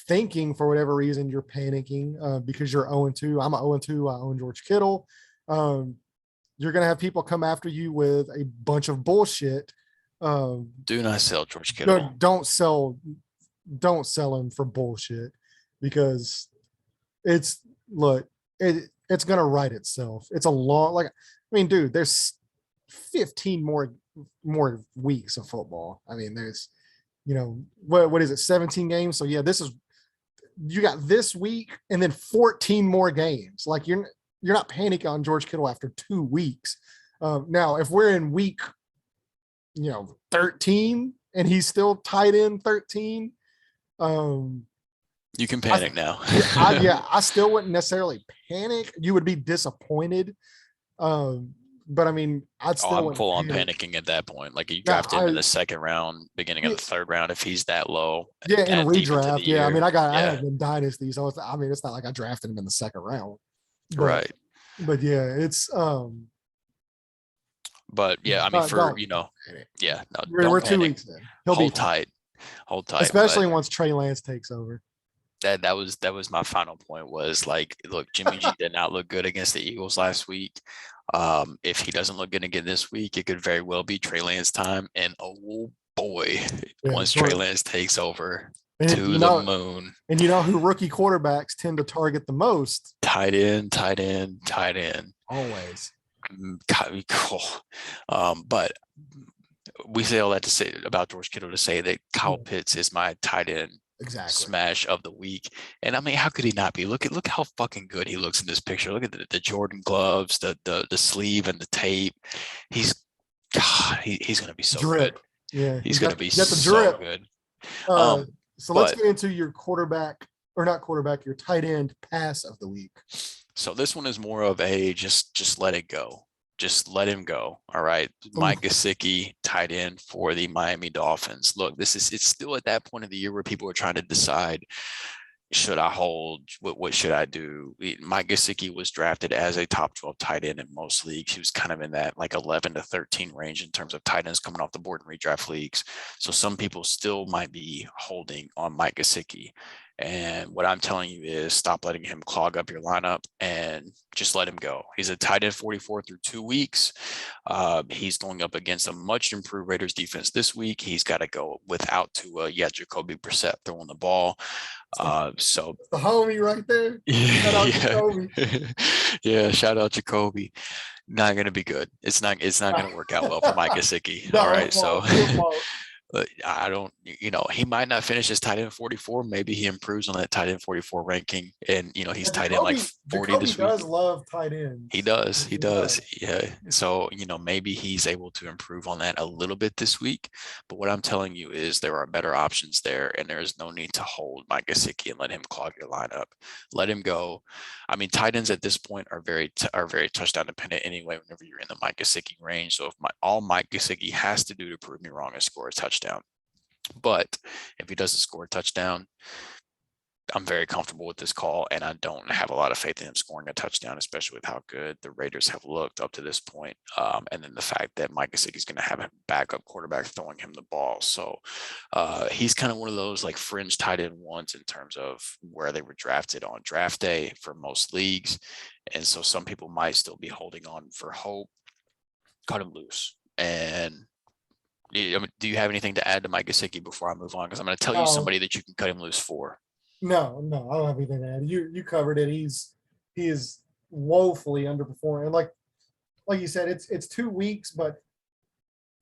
thinking for whatever reason you're panicking because you're 0-2. I'm a 0-2. I own George Kittle. You're going to have people come after you with a bunch of bullshit. Do not sell George Kittle. Don't sell him for bullshit, because it's going to write itself. It's a long, dude, there's 15 more weeks of football. I mean, there's, what is it, 17 games? So yeah, you got this week and then 14 more games. Like you're not panicking on George Kittle after 2 weeks. Now, if we're in week, 13 and he's still tight end 13, You can panic now. I still wouldn't necessarily panic. You would be disappointed. But I mean, I'd still I'm full on panic. panicking at that point. Like you Yeah, drafted him in the second round, beginning of yeah, the third round. If he's that low, yeah, in that deep into the redraft. Yeah, I mean, year, I have yeah, him in dynasty, so I mean, it's not like I drafted him in the second round. But right. yeah, it's But yeah, I mean, don't panic. yeah, no, We're don't 2 weeks panic. in. He'll be Hold fine, tight, hold tight. But especially once Trey Lance takes over. that was my final point. Was like, look, Jimmy G did not look good against the Eagles last week. If he doesn't look good again this week, it could very well be Trey Lance time. And oh boy, Yeah, once Trey Lance takes over, and to the moon. And you know who rookie quarterbacks tend to target the most? Tight end, tight end, tight end. Always. Cool. But we say all that to say about George Kittle to say that Kyle Pitts is my tight end smash of the week. And I mean, how could he not be? Look how fucking good he looks in this picture. Look at the Jordan gloves, the sleeve and the tape. He's gonna be so drip. good. Yeah, he's gonna be the so drip. good. So let's get into your quarterback, or not quarterback, your tight end pass of the week. So this one is more of a just let it go. Just let him go. All right. Mike Gesicki, tight end for the Miami Dolphins. Look, it's still at that point of the year where people are trying to decide, should I hold? What should I do? Mike Gesicki was drafted as a top 12 tight end in most leagues. He was kind of in that like 11 to 13 range in terms of tight ends coming off the board in redraft leagues. So some people still might be holding on Mike Gesicki. And what I'm telling you is stop letting him clog up your lineup and just let him go. He's a tight end 44 through 2 weeks. He's going up against a much improved Raiders defense this week. He's got to go without Tua, yet Jacoby Brissett throwing the ball. So the homie right there. Shout out Jacoby. Yeah, shout out Jacoby. Not going to be good. It's not going to work out well for Mike Gesicki. All right, so I don't, he might not finish his tight end 44. Maybe he improves on that tight end 44 ranking, and he's tight end like 40 Jacoby this week. Does love tight ends. He does. Yeah. So maybe he's able to improve on that a little bit this week. But what I'm telling you is there are better options there, and there is no need to hold Mike Gesicki and let him clog your lineup. Let him go. I mean, tight ends at this point are very touchdown dependent anyway. Whenever you're in the Mike Gesicki range, so if all Mike Gesicki has to do to prove me wrong is score a touchdown. But if he doesn't score a touchdown, I'm very comfortable with this call, and I don't have a lot of faith in him scoring a touchdown, especially with how good the Raiders have looked up to this point. And then the fact that Mike Gesicki is going to have a backup quarterback throwing him the ball. So he's kind of one of those like fringe tight end ones in terms of where they were drafted on draft day for most leagues. And so some people might still be holding on for hope. Cut him loose. And do you have anything to add to Mike Gesicki before I move on? Because I'm going to tell you somebody that you can cut him loose for. No, I don't have anything to add. You covered it. He is woefully underperforming. And like you said, it's 2 weeks, but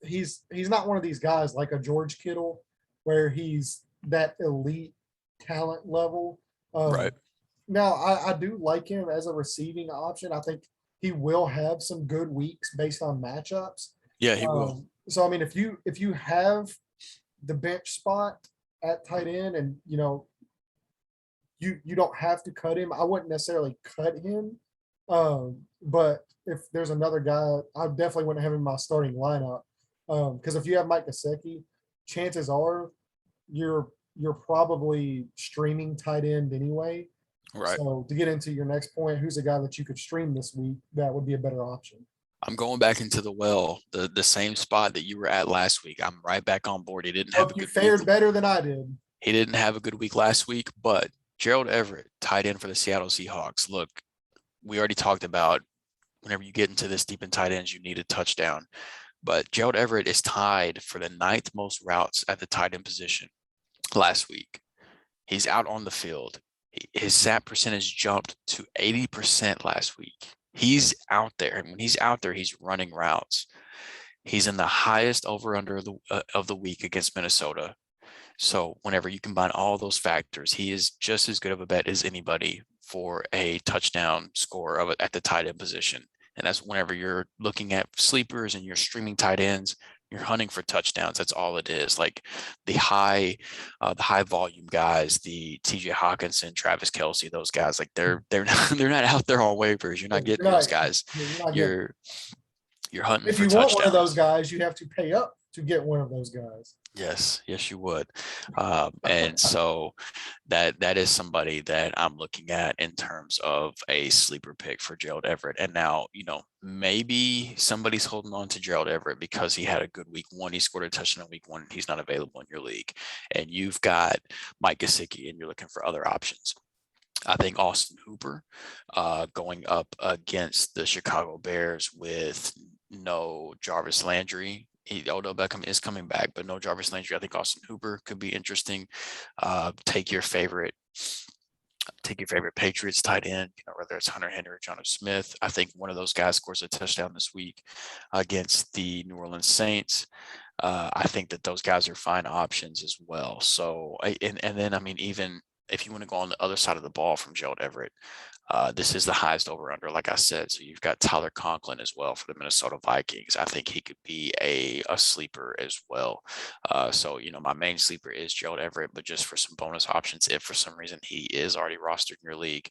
he's not one of these guys like a George Kittle where he's that elite talent level. Right. Now I do like him as a receiving option. I think he will have some good weeks based on matchups. Yeah, he will. So I mean, if you have the bench spot at tight end, and you don't have to cut him, I wouldn't necessarily cut him. But if there's another guy, I definitely wouldn't have him in my starting lineup. Because if you have Mike Gesicki, chances are you're probably streaming tight end anyway. Right. So to get into your next point, who's a guy that you could stream this week that would be a better option? I'm going back into the well, the same spot that you were at last week. I'm right back on board. He didn't have a good fared week. Better than I did. He didn't have a good week last week, but Gerald Everett, tight end for the Seattle Seahawks. Look, we already talked about whenever you get into this deep in tight ends, you need a touchdown. But Gerald Everett is tied for the 9th most routes at the tight end position last week. He's out on the field. His snap percentage jumped to 80% last week. He's out there, and when he's out there, he's running routes. He's in the highest over-under of the week against Minnesota. So whenever you combine all those factors, he is just as good of a bet as anybody for a touchdown score at the tight end position. And that's whenever you're looking at sleepers and you're streaming tight ends, You're hunting for touchdowns. That's all it is. Like the high volume guys, the TJ Hawkinson, Travis Kelce, those guys, like they're not out there on waivers. You're not getting those guys. You're hunting if for you touchdowns. Want one of those guys, you have to pay up to get one of those guys. Yes, you would. And so that is somebody that I'm looking at in terms of a sleeper pick for Gerald Everett. And now, maybe somebody's holding on to Gerald Everett because he had a good week one. He scored a touchdown in week one. He's not available in your league. And you've got Mike Gesicki and you're looking for other options. I think Austin Hooper going up against the Chicago Bears with no Jarvis Landry. Odell Beckham is coming back, but no Jarvis Landry. I think Austin Hooper could be interesting. Take your favorite Patriots tight end, whether it's Hunter Henry or Jonnu Smith. I think one of those guys scores a touchdown this week against the New Orleans Saints. I think that those guys are fine options as well. So, and then, even if you want to go on the other side of the ball from Gerald Everett, this is the highest over-under, like I said. So you've got Tyler Conklin as well for the Minnesota Vikings. I think he could be a sleeper as well. So, my main sleeper is Gerald Everett, but just for some bonus options, if for some reason he is already rostered in your league,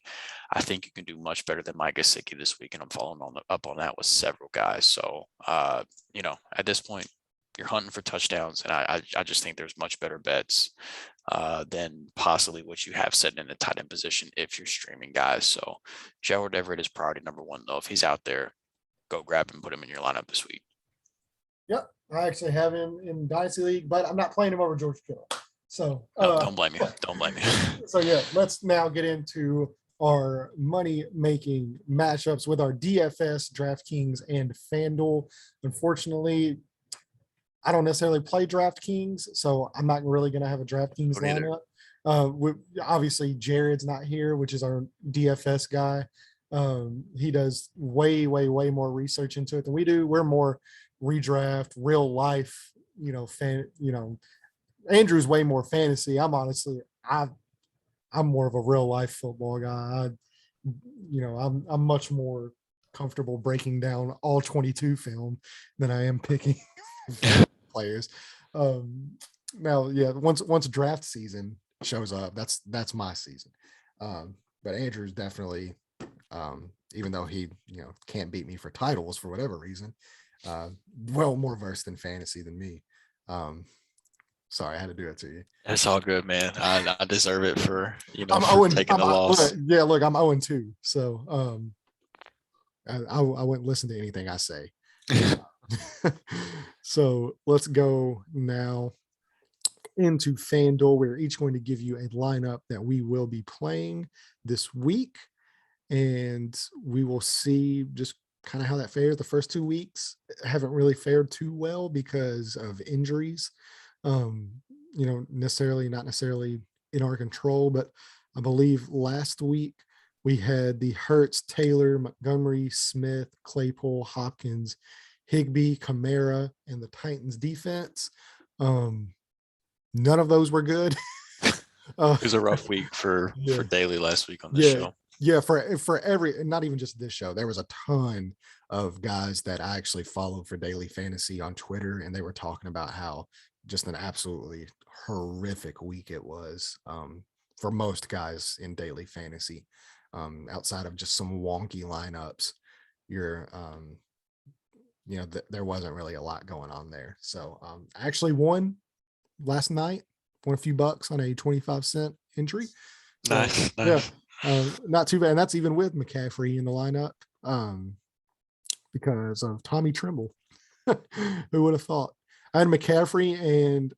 I think you can do much better than Mike Gesicki this week, and I'm following up on that with several guys. So, at this point, you're hunting for touchdowns, and I just think there's much better bets than possibly what you have sitting in the tight end position if you're streaming guys. So Gerald Everett is priority number one, though. If he's out there, go grab him, put him in your lineup this week. Yep, I actually have him in Dynasty League, but I'm not playing him over George Kittle. So don't blame me. Don't blame me. So yeah, let's now get into our money-making matchups with our DFS, DraftKings, and FanDuel. Unfortunately, I don't necessarily play DraftKings, so I'm not really going to have a DraftKings lineup. Obviously, Jared's not here, which is our DFS guy. He does way, way, way more research into it than we do. We're more redraft, real life, Andrew's way more fantasy. I'm more of a real life football guy. I'm much more comfortable breaking down all 22 film than I am picking players. Now, yeah, once draft season shows up, that's my season. But Andrew's definitely, even though he can't beat me for titles for whatever reason, well more versed in fantasy than me. Sorry, I had to do it to you. It's all good, man. I deserve it for taking the loss. Yeah, look, I'm 0-2, so I wouldn't listen to anything I say. So let's go now into FanDuel. We're each going to give you a lineup that we will be playing this week, and we will see just kind of how that fares. The first 2 weeks haven't really fared too well because of injuries. Not necessarily in our control, but I believe last week we had the Hurts, Taylor, Montgomery, Smith, Claypool, Hopkins, Higbee, Kamara, and the Titans defense. None of those were good. It was a rough week for Daly last week on this show. Yeah, for every, not even just this show, there was a ton of guys that I actually followed for daily fantasy on Twitter, and they were talking about how just an absolutely horrific week it was for most guys in daily fantasy. Outside of just some wonky lineups, there wasn't really a lot going on there. So I actually won last night, won a few bucks on a 25-cent entry. So, nice. Yeah, not too bad. And that's even with McCaffrey in the lineup because of Tommy Tremble. Who would have thought? I had McCaffrey and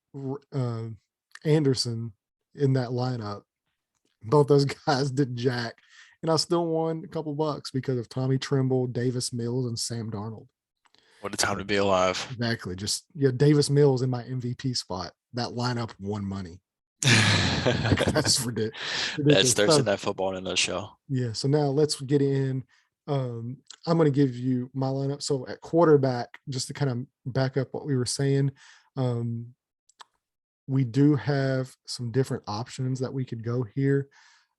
Anderson in that lineup. Both those guys did jack. And I still won a couple bucks because of Tommy Tremble, Davis Mills, and Sam Darnold. What a time to be alive. Exactly. Just Davis Mills in my MVP spot. That lineup won money. That's ridiculous. That's Thursday Night Football in a nutshell. Yeah. So now let's get in. I'm going to give you my lineup. So at quarterback, just to kind of back up what we were saying, we do have some different options that we could go here.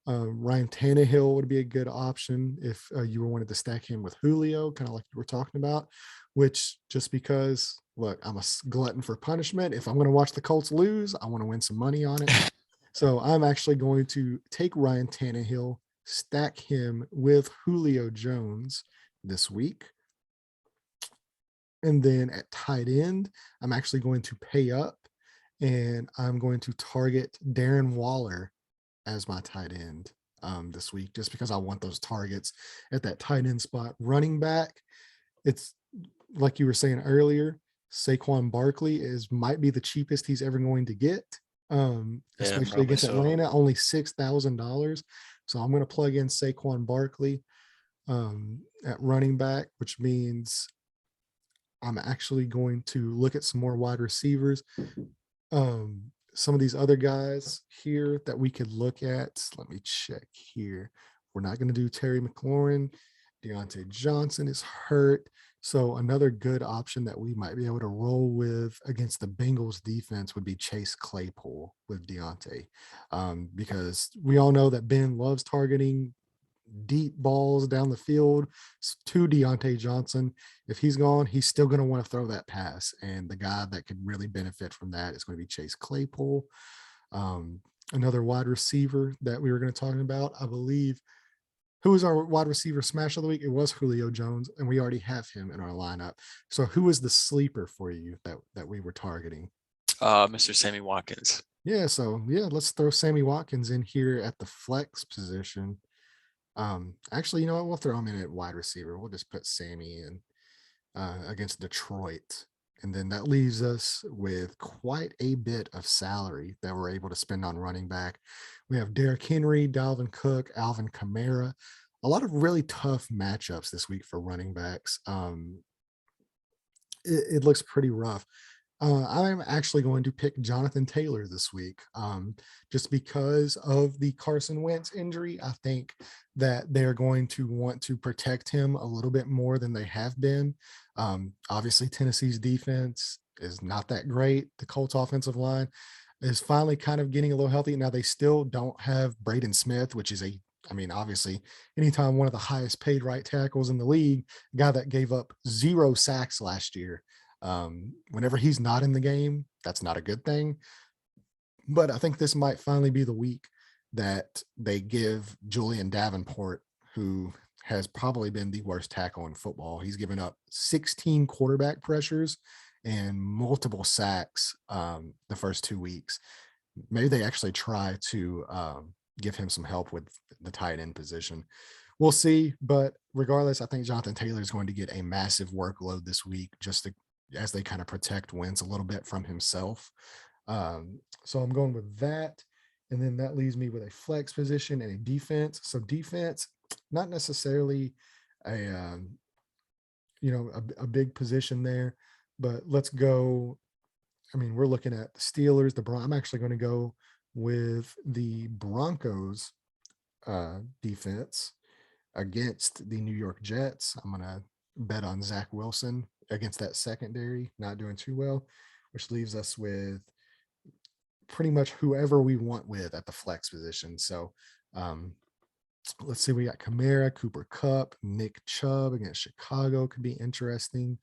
Ryan Tannehill would be a good option if you wanted to stack him with Julio, kind of like you were talking about, which just because look, I'm a glutton for punishment. If I'm going to watch the Colts lose, I want to win some money on it. So I'm actually going to take Ryan Tannehill, stack him with Julio Jones this week. And then at tight end, I'm actually going to pay up and I'm going to target Darren Waller as my tight end this week, just because I want those targets at that tight end spot. Running back, it's like you were saying earlier, Saquon Barkley might be the cheapest he's ever going to get, especially probably against so. Atlanta, only $6,000. So I'm going to plug in Saquon Barkley at running back, which means I'm actually going to look at some more wide receivers. Some of these other guys here that we could look at. Let me check here. We're not going to do Terry McLaurin. Deontay Johnson is hurt. So another good option that we might be able to roll with against the Bengals defense would be Chase Claypool with Deontay, because we all know that Ben loves targeting deep balls down the field to Deontay Johnson. If he's gone, he's still going to want to throw that pass. And the guy that could really benefit from that is going to be Chase Claypool. Another wide receiver that we were going to talk about, I believe, who was our wide receiver smash of the week? It was Julio Jones, and we already have him in our lineup. So who was the sleeper for you that we were targeting? Mr. Sammy Watkins. Yeah, so let's throw Sammy Watkins in here at the flex position. Actually, you know what? We'll throw him in at wide receiver. We'll just put Sammy in against Detroit. And then that leaves us with quite a bit of salary that we're able to spend on running back. We have Derrick Henry, Dalvin Cook, Alvin Kamara. A lot of really tough matchups this week for running backs. It looks pretty rough. I'm actually going to pick Jonathan Taylor this week, just because of the Carson Wentz injury. I think that they're going to want to protect him a little bit more than they have been. Obviously, Tennessee's defense is not that great. The Colts offensive line is finally kind of getting a little healthy. Now, they still don't have Braden Smith, which is obviously, anytime one of the highest paid right tackles in the league, guy that gave up 0 sacks last year. Whenever he's not in the game, that's not a good thing. But I think this might finally be the week that they give Julian Davenport, who has probably been the worst tackle in football. He's given up 16 quarterback pressures and multiple sacks the first 2 weeks. Maybe they actually try to give him some help with the tight end position. We'll see. But regardless, I think Jonathan Taylor is going to get a massive workload this week, as they kind of protect Wentz a little bit from himself. So I'm going with that. And then that leaves me with a flex position and a defense. So defense, not necessarily a big position there, but let's go. We're looking at the Steelers, I'm actually going to go with the Broncos defense against the New York Jets. I'm going to bet on Zach Wilson against that secondary, not doing too well, which leaves us with pretty much whoever we want with at the flex position. So let's see, we got Kamara, Cooper Kupp, Nick Chubb against Chicago could be interesting.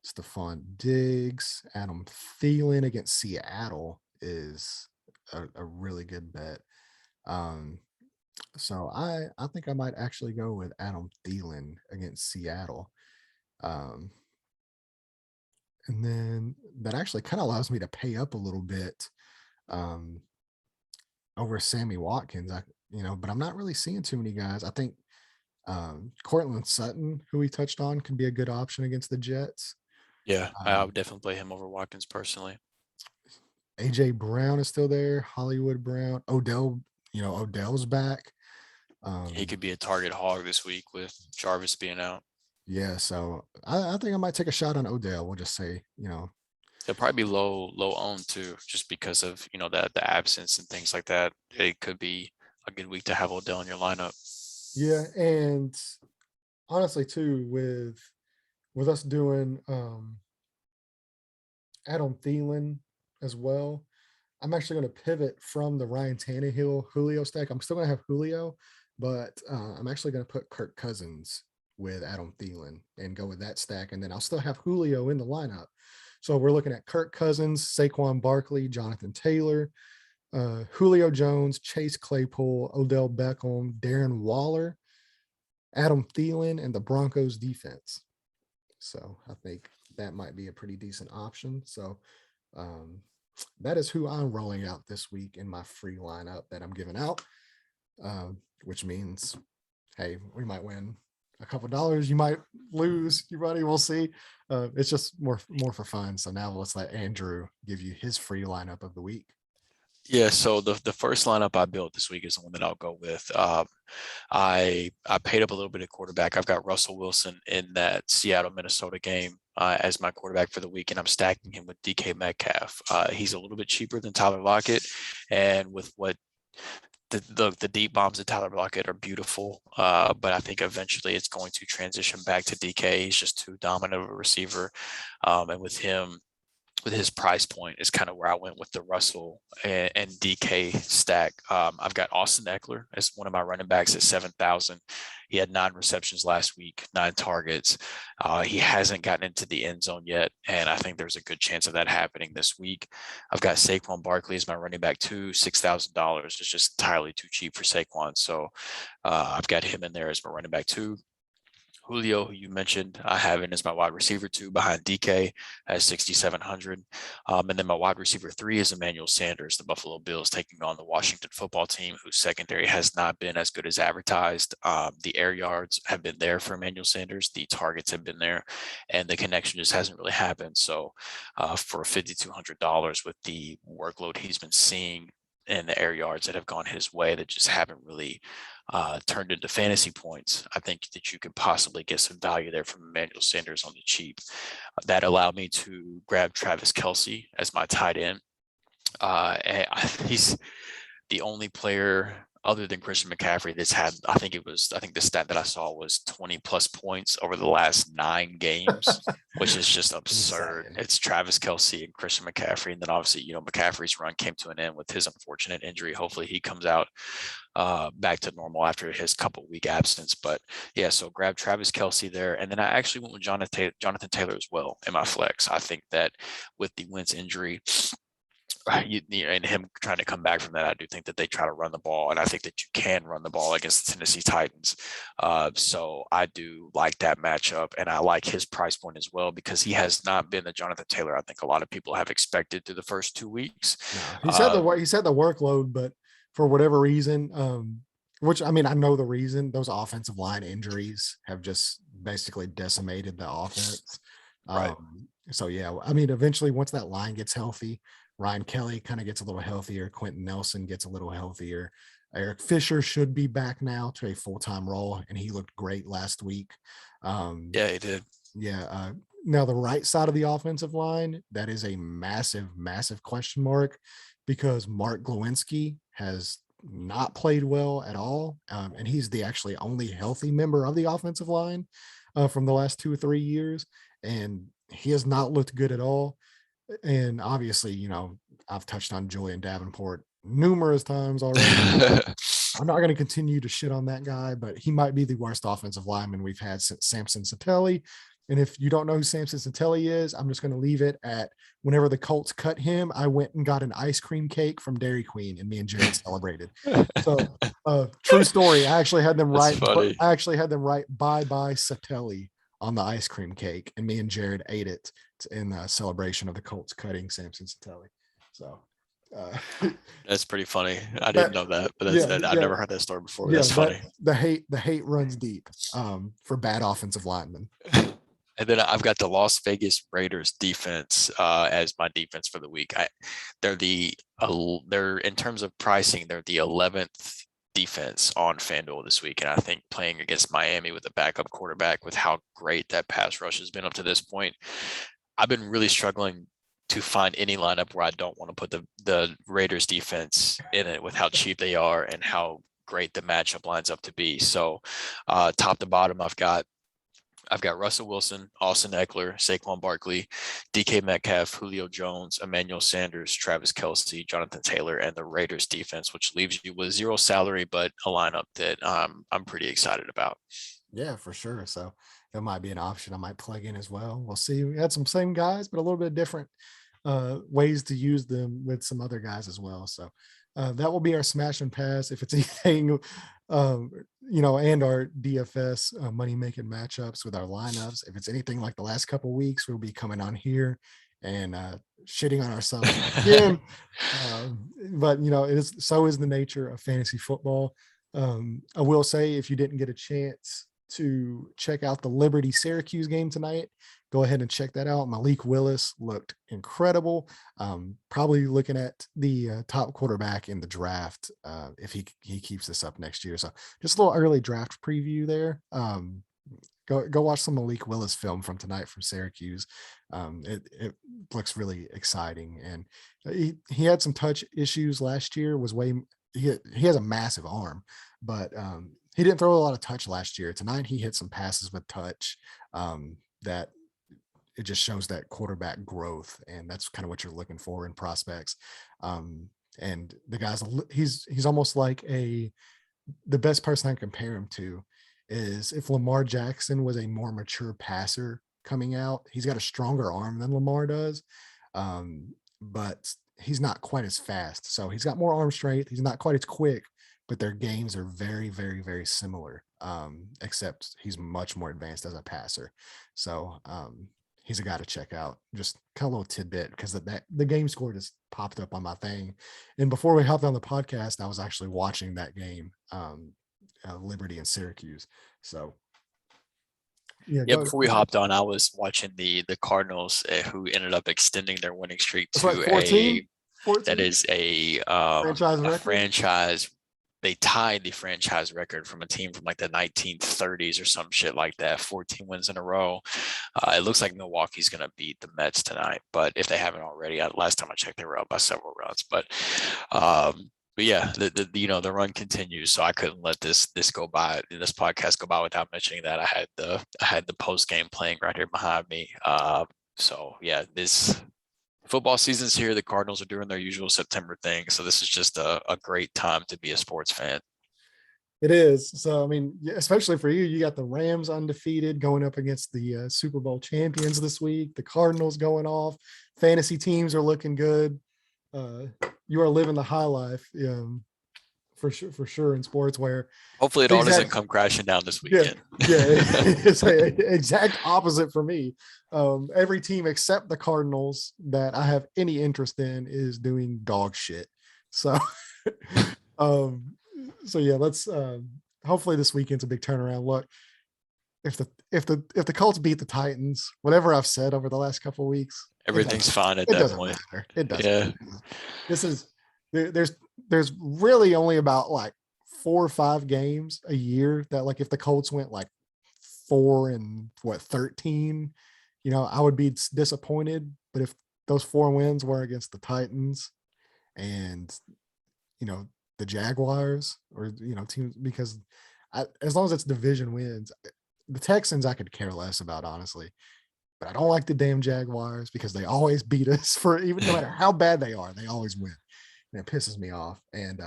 Stephon Diggs, Adam Thielen against Seattle is a really good bet. So I think I might actually go with Adam Thielen against Seattle. And then that actually kind of allows me to pay up a little bit over Sammy Watkins. But I'm not really seeing too many guys. I think Cortland Sutton, who we touched on, could be a good option against the Jets. Yeah, I would definitely play him over Watkins personally. AJ Brown is still there. Hollywood Brown. Odell's back. He could be a target hog this week with Jarvis being out. Yeah, so I think I might take a shot on Odell. We'll just say, He'll probably be low owned too, just because of the absence and things like that. It could be a good week to have Odell in your lineup. Yeah, and honestly too, with us doing Adam Thielen as well, I'm actually going to pivot from the Ryan Tannehill Julio stack. I'm still going to have Julio, but I'm actually going to put Kirk Cousins with Adam Thielen and go with that stack. And then I'll still have Julio in the lineup. So we're looking at Kirk Cousins, Saquon Barkley, Jonathan Taylor, Julio Jones, Chase Claypool, Odell Beckham, Darren Waller, Adam Thielen, and the Broncos defense. So I think that might be a pretty decent option. So that is who I'm rolling out this week in my free lineup that I'm giving out, which means, hey, we might win a couple dollars. You might lose. You buddy, we'll see. It's just more for fun. So now let's let Andrew give you his free lineup of the week. Yeah, so the first lineup I built this week is the one that I'll go with. I paid up a little bit at quarterback. I've got Russell Wilson in that Seattle, Minnesota game as my quarterback for the week, and I'm stacking him with DK Metcalf. He's a little bit cheaper than Tyler Lockett, and with what the deep bombs of Tyler Lockett are beautiful, but I think eventually it's going to transition back to DK. He's just too dominant of a receiver, and with him, with his price point is kind of where I went with the Russell and DK stack. I've got Austin Eckler as one of my running backs at 7,000. He had 9 receptions last week, 9 targets. He hasn't gotten into the end zone yet, and I think there's a good chance of that happening this week. I've got Saquon Barkley as my running back too, $6,000. It's just entirely too cheap for Saquon, so I've got him in there as my running back too. Julio, who you mentioned, I have in as my wide receiver 2 behind DK at 6,700. And then my wide receiver 3 is Emmanuel Sanders, the Buffalo Bills taking on the Washington football team, whose secondary has not been as good as advertised. The air yards have been there for Emmanuel Sanders. The targets have been there, and the connection just hasn't really happened. So for $5,200 with the workload he's been seeing and the air yards that have gone his way that just haven't really turned into fantasy points, I think that you could possibly get some value there from Emmanuel Sanders on the cheap. That allowed me to grab Travis Kelce as my tight end. And he's the only player other than Christian McCaffrey that's had, I think the stat that I saw was 20 plus points over the last 9 games, which is just absurd. It's Travis Kelce and Christian McCaffrey. And then obviously, McCaffrey's run came to an end with his unfortunate injury. Hopefully he comes out back to normal after his couple week absence. But yeah, so grab Travis Kelce there. And then I actually went with Jonathan Taylor as well in my flex. I think that with the Wentz injury, and him trying to come back from that, I do think that they try to run the ball, and I think that you can run the ball against the Tennessee Titans. So I do like that matchup, and I like his price point as well because he has not been the Jonathan Taylor I think a lot of people have expected through the first 2 weeks. No, he said the workload, but for whatever reason, which I mean, I know the reason, those offensive line injuries have just basically decimated the offense. Right. So yeah, I mean, eventually once that line gets healthy, Ryan Kelly kind of gets a little healthier. Quentin Nelson gets a little healthier. Eric Fisher should be back now to a full-time role, and he looked great last week. Yeah, he did. Yeah. Now the right side of the offensive line, that is a massive, massive question mark because Mark Glowinski has not played well at all. And he's the actually only healthy member of the offensive line from the last 2 or 3 years. And he has not looked good at all. And obviously, I've touched on Julian Davenport numerous times already. I'm not going to continue to shit on that guy, but he might be the worst offensive lineman we've had since Samson Sattelli. And if you don't know who Samson Sattelli is, I'm just going to leave it at whenever the Colts cut him, I went and got an ice cream cake from Dairy Queen, and me and Jared celebrated. So, true story. I actually had them write bye-bye Sattelli on the ice cream cake, and me and Jared ate it in the celebration of the Colts cutting Samson Sattelli. So that's pretty funny. I didn't know that, but I've never heard that story before. That's funny. The hate runs deep for bad offensive linemen. And then I've got the Las Vegas Raiders defense as my defense for the week. They're in terms of pricing, they're the 11th defense on FanDuel this week. And I think playing against Miami with a backup quarterback, with how great that pass rush has been up to this point, I've been really struggling to find any lineup where I don't want to put the Raiders defense in it with how cheap they are and how great the matchup lines up to be. So top to bottom, I've got Russell Wilson, Austin Eckler, Saquon Barkley, DK Metcalf, Julio Jones, Emmanuel Sanders, Travis Kelce, Jonathan Taylor, and the Raiders defense, which leaves you with 0 salary, but a lineup that I'm pretty excited about. Yeah, for sure. So it might be an option I might plug in as well. We'll see. We had some same guys, but a little bit different ways to use them with some other guys as well. So that will be our smash and pass. If it's anything, and our DFS money making matchups with our lineups. If it's anything like the last couple of weeks, we'll be coming on here and shitting on ourselves again. But so is the nature of fantasy football. I will say, if you didn't get a chance to check out the Liberty Syracuse game tonight, go ahead and check that out. Malik Willis looked incredible. Probably looking at the top quarterback in the draft if he keeps this up next year. So just a little early draft preview there. Go watch some Malik Willis film from tonight from Syracuse. It looks really exciting, and he had some touch issues last year. He has a massive arm, but he didn't throw a lot of touch last year. Tonight he hit some passes with touch that it just shows that quarterback growth, and that's kind of what you're looking for in prospects. And the guy's he's almost like the best person I can compare him to is if Lamar Jackson was a more mature passer coming out. He's got a stronger arm than Lamar does, but he's not quite as fast. So he's got more arm strength. He's not quite as quick, but their games are very, very, very similar, except he's much more advanced as a passer. So he's a guy to check out. Just kind of a little tidbit, because the game score just popped up on my thing. And before we hopped on the podcast, I was actually watching that game, Liberty and Syracuse. So yeah, before we hopped on, I was watching the Cardinals, who ended up extending their winning streak to 14? that is a franchise. They tied the franchise record from a team from like the 1930s or some shit like that. 14 wins in a row. It looks like Milwaukee's going to beat the Mets tonight, but if they haven't already, last time I checked, they were up by several runs. But yeah, the run continues. So I couldn't let this podcast go by without mentioning that. I had the post game playing right here behind me. So yeah, this football season's here. The Cardinals are doing their usual September thing. So this is just a great time to be a sports fan. It is. So, I mean, especially for you got the Rams undefeated going up against the Super Bowl champions this week. The Cardinals going off. Fantasy teams are looking good. You are living the high life, for sure in sports, where hopefully it all doesn't come crashing down this weekend. Yeah, it's the exact opposite for me. Every team except the Cardinals that I have any interest in is doing dog shit. So, so yeah, let's hopefully this weekend's a big turnaround. Look, if the Colts beat the Titans, whatever I've said over the last couple of weeks, everything's fine at that point. Matter. It doesn't. Yeah. There's really only about like 4 or 5 games a year that, like, if the Colts went like 4-13, I would be disappointed. But if those 4 wins were against the Titans and the Jaguars, or teams, because as long as it's division wins, the Texans I could care less about, honestly. But I don't like the damn Jaguars because they always beat us, for even no matter how bad they are, they always win. And it pisses me off. And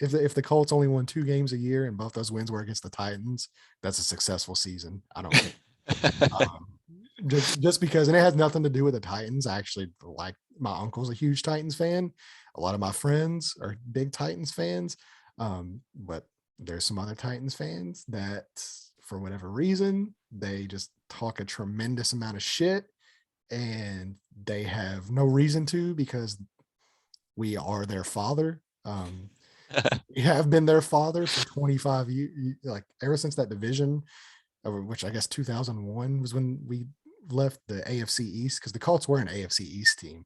if the Colts only won 2 games a year and both those wins were against the Titans, that's a successful season. I don't care. Just because, and it has nothing to do with the Titans. I actually like, my uncle's a huge Titans fan. A lot of my friends are big Titans fans. But there's some other Titans fans that, for whatever reason, they just talk a tremendous amount of shit, and they have no reason to, because we are their father. We have been their father for 25 years, like ever since that division, which I guess 2001 was when we left the AFC East, because the Colts were an AFC East team,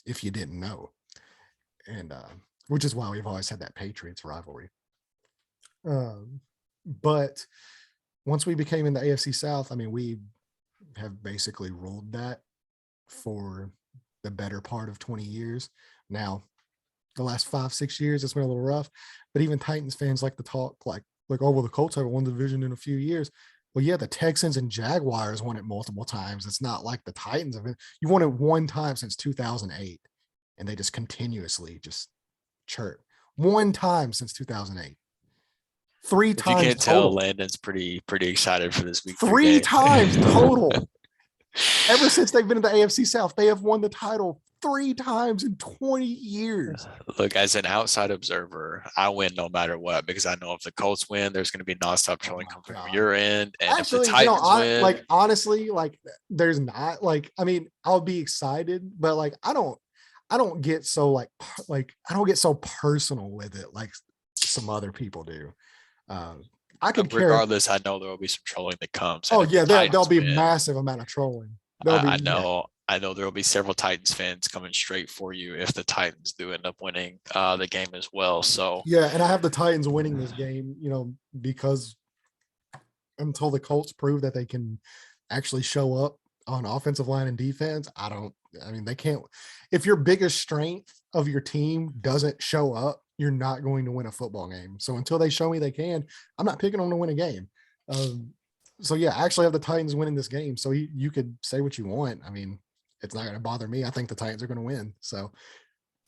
if you didn't know. And which is why we've always had that Patriots rivalry. But once we became in the AFC South, I mean, we have basically ruled that for the better part of 20 years. Now, the last 5-6 years, it's been a little rough, but even Titans fans like to talk like, oh, well, the Colts haven't won the division in a few years. Well, yeah, the Texans and Jaguars won it multiple times. It's not like the Titans have been. You won it one time since 2008, and they just continuously just chirp. One time since 2008. 3 If times you can't total. tell, Landon's pretty excited for this week. 3 times total. Ever since they've been in the AFC South, they have won the title 3 times in 20 years. Look, as an outside observer, I win no matter what, because I know if the Colts win, there's going to be nonstop trolling coming from your end. And actually, if the Titans win, like honestly, like there's not like, I mean, I'll be excited, but like I don't get so I don't get so personal with it like some other people do. I could regardless, I know there will be some trolling that comes. Oh yeah, there'll be a massive amount of trolling. I know there will be several Titans fans coming straight for you if the Titans do end up winning the game as well. So yeah, and I have the Titans winning this game, because until the Colts prove that they can actually show up on offensive line and defense, they can't. If your biggest strength of your team doesn't show up, you're not going to win a football game. So until they show me they can, I'm not picking them to win a game. So yeah, I actually have the Titans winning this game. So you could say what you want. I mean, it's not going to bother me. I think the Titans are going to win. So,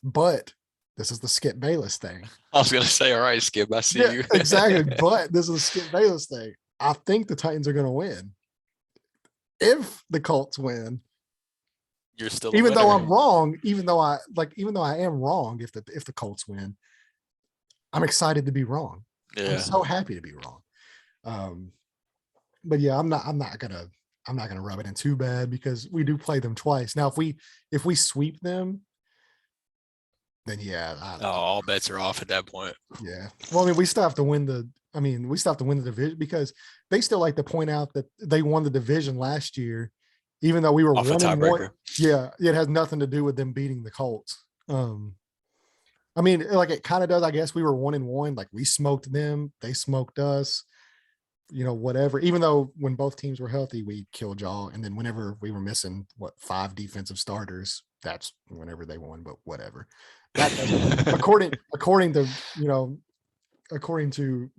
but this is the Skip Bayless thing. I was going to say, all right, Skip, I see you. Exactly. But this is the Skip Bayless thing. I think the Titans are going to win. If the Colts win, you're still even though I'm wrong, even though I am wrong, if the Colts win, I'm excited to be wrong. Yeah. I'm so happy to be wrong. But yeah, I'm not gonna rub it in too bad because we do play them twice. Now, if we sweep them, then yeah. All bets are off at that point. Yeah. Well, I mean, we still have to win the division because they still like to point out that they won the division last year, even though we were 1-1. Yeah, it has nothing to do with them beating the Colts. I mean, like it kind of does. I guess we were 1-1. Like we smoked them, they smoked us. Whatever. Even though when both teams were healthy, we killed y'all, and then whenever we were missing 5 defensive starters, that's whenever they won. But whatever. That according to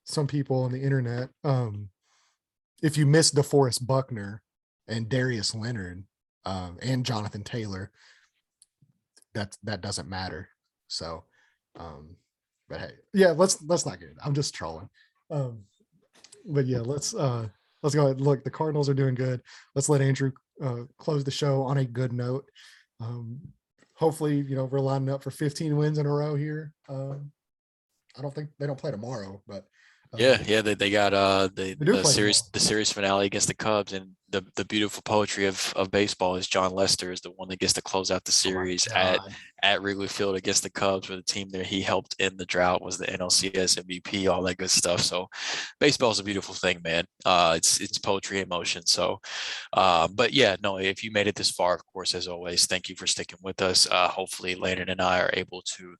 some people on the internet, if you miss DeForest Buckner and Darius Leonard and Jonathan Taylor, that doesn't matter. So, but hey, yeah, let's not get it. I'm just trolling. But yeah, let's go ahead. Look, the Cardinals are doing good. Let's let Andrew close the show on a good note. Hopefully, we're lining up for 15 wins in a row here. I don't think they don't play tomorrow, but they got the series finale against the Cubs, and the beautiful poetry of baseball is John Lester is the one that gets to close out the series at Wrigley Field against the Cubs, with the team there he helped end the drought, was the NLCS MVP, all that good stuff. So baseball is a beautiful thing, man. It's poetry in motion. So but yeah, no, if you made it this far, of course, as always, thank you for sticking with us. Hopefully Landon and I are able to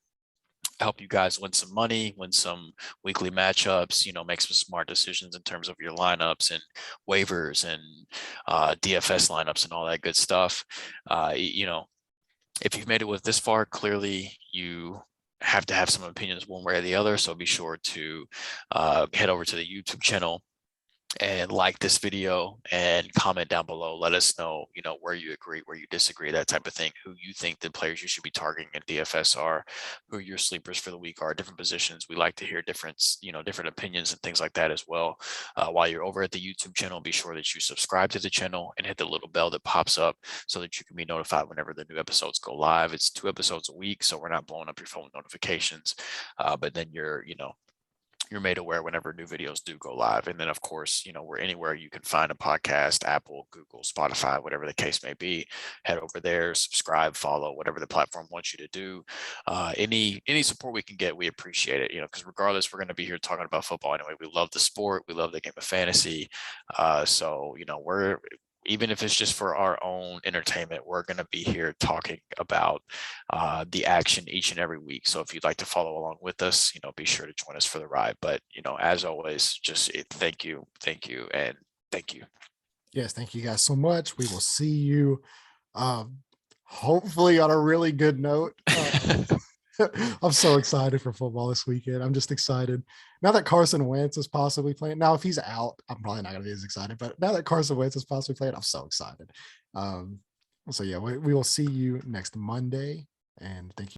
help you guys win some money, win some weekly matchups, make some smart decisions in terms of your lineups and waivers and DFS lineups and all that good stuff. If you've made it with this far, clearly you have to have some opinions one way or the other. So be sure to head over to the YouTube channel and like this video and comment down below. Let us know, where you agree, where you disagree, that type of thing, who you think the players you should be targeting in DFS are, who your sleepers for the week are, different positions. We like to hear different opinions and things like that as well. While you're over at the YouTube channel, be sure that you subscribe to the channel and hit the little bell that pops up so that you can be notified whenever the new episodes go live. It's 2 episodes a week, so we're not blowing up your phone notifications, but then you're made aware whenever new videos do go live. And then, of course, we're anywhere you can find a podcast, Apple, Google, Spotify, whatever the case may be. Head over there, subscribe, follow, whatever the platform wants you to do. Any support we can get, we appreciate it, because regardless, we're going to be here talking about football anyway. We love the sport. We love the game of fantasy. So, we're, even if it's just for our own entertainment, we're going to be here talking about the action each and every week. So if you'd like to follow along with us, be sure to join us for the ride. But, as always, just thank you, and thank you. Yes, thank you guys so much. We will see you hopefully on a really good note. I'm so excited for football this weekend. I'm just excited. Now that Carson Wentz is possibly playing. Now, if he's out, I'm probably not going to be as excited. But now that Carson Wentz is possibly playing, I'm so excited. So, yeah, we will see you next Monday. And thank you.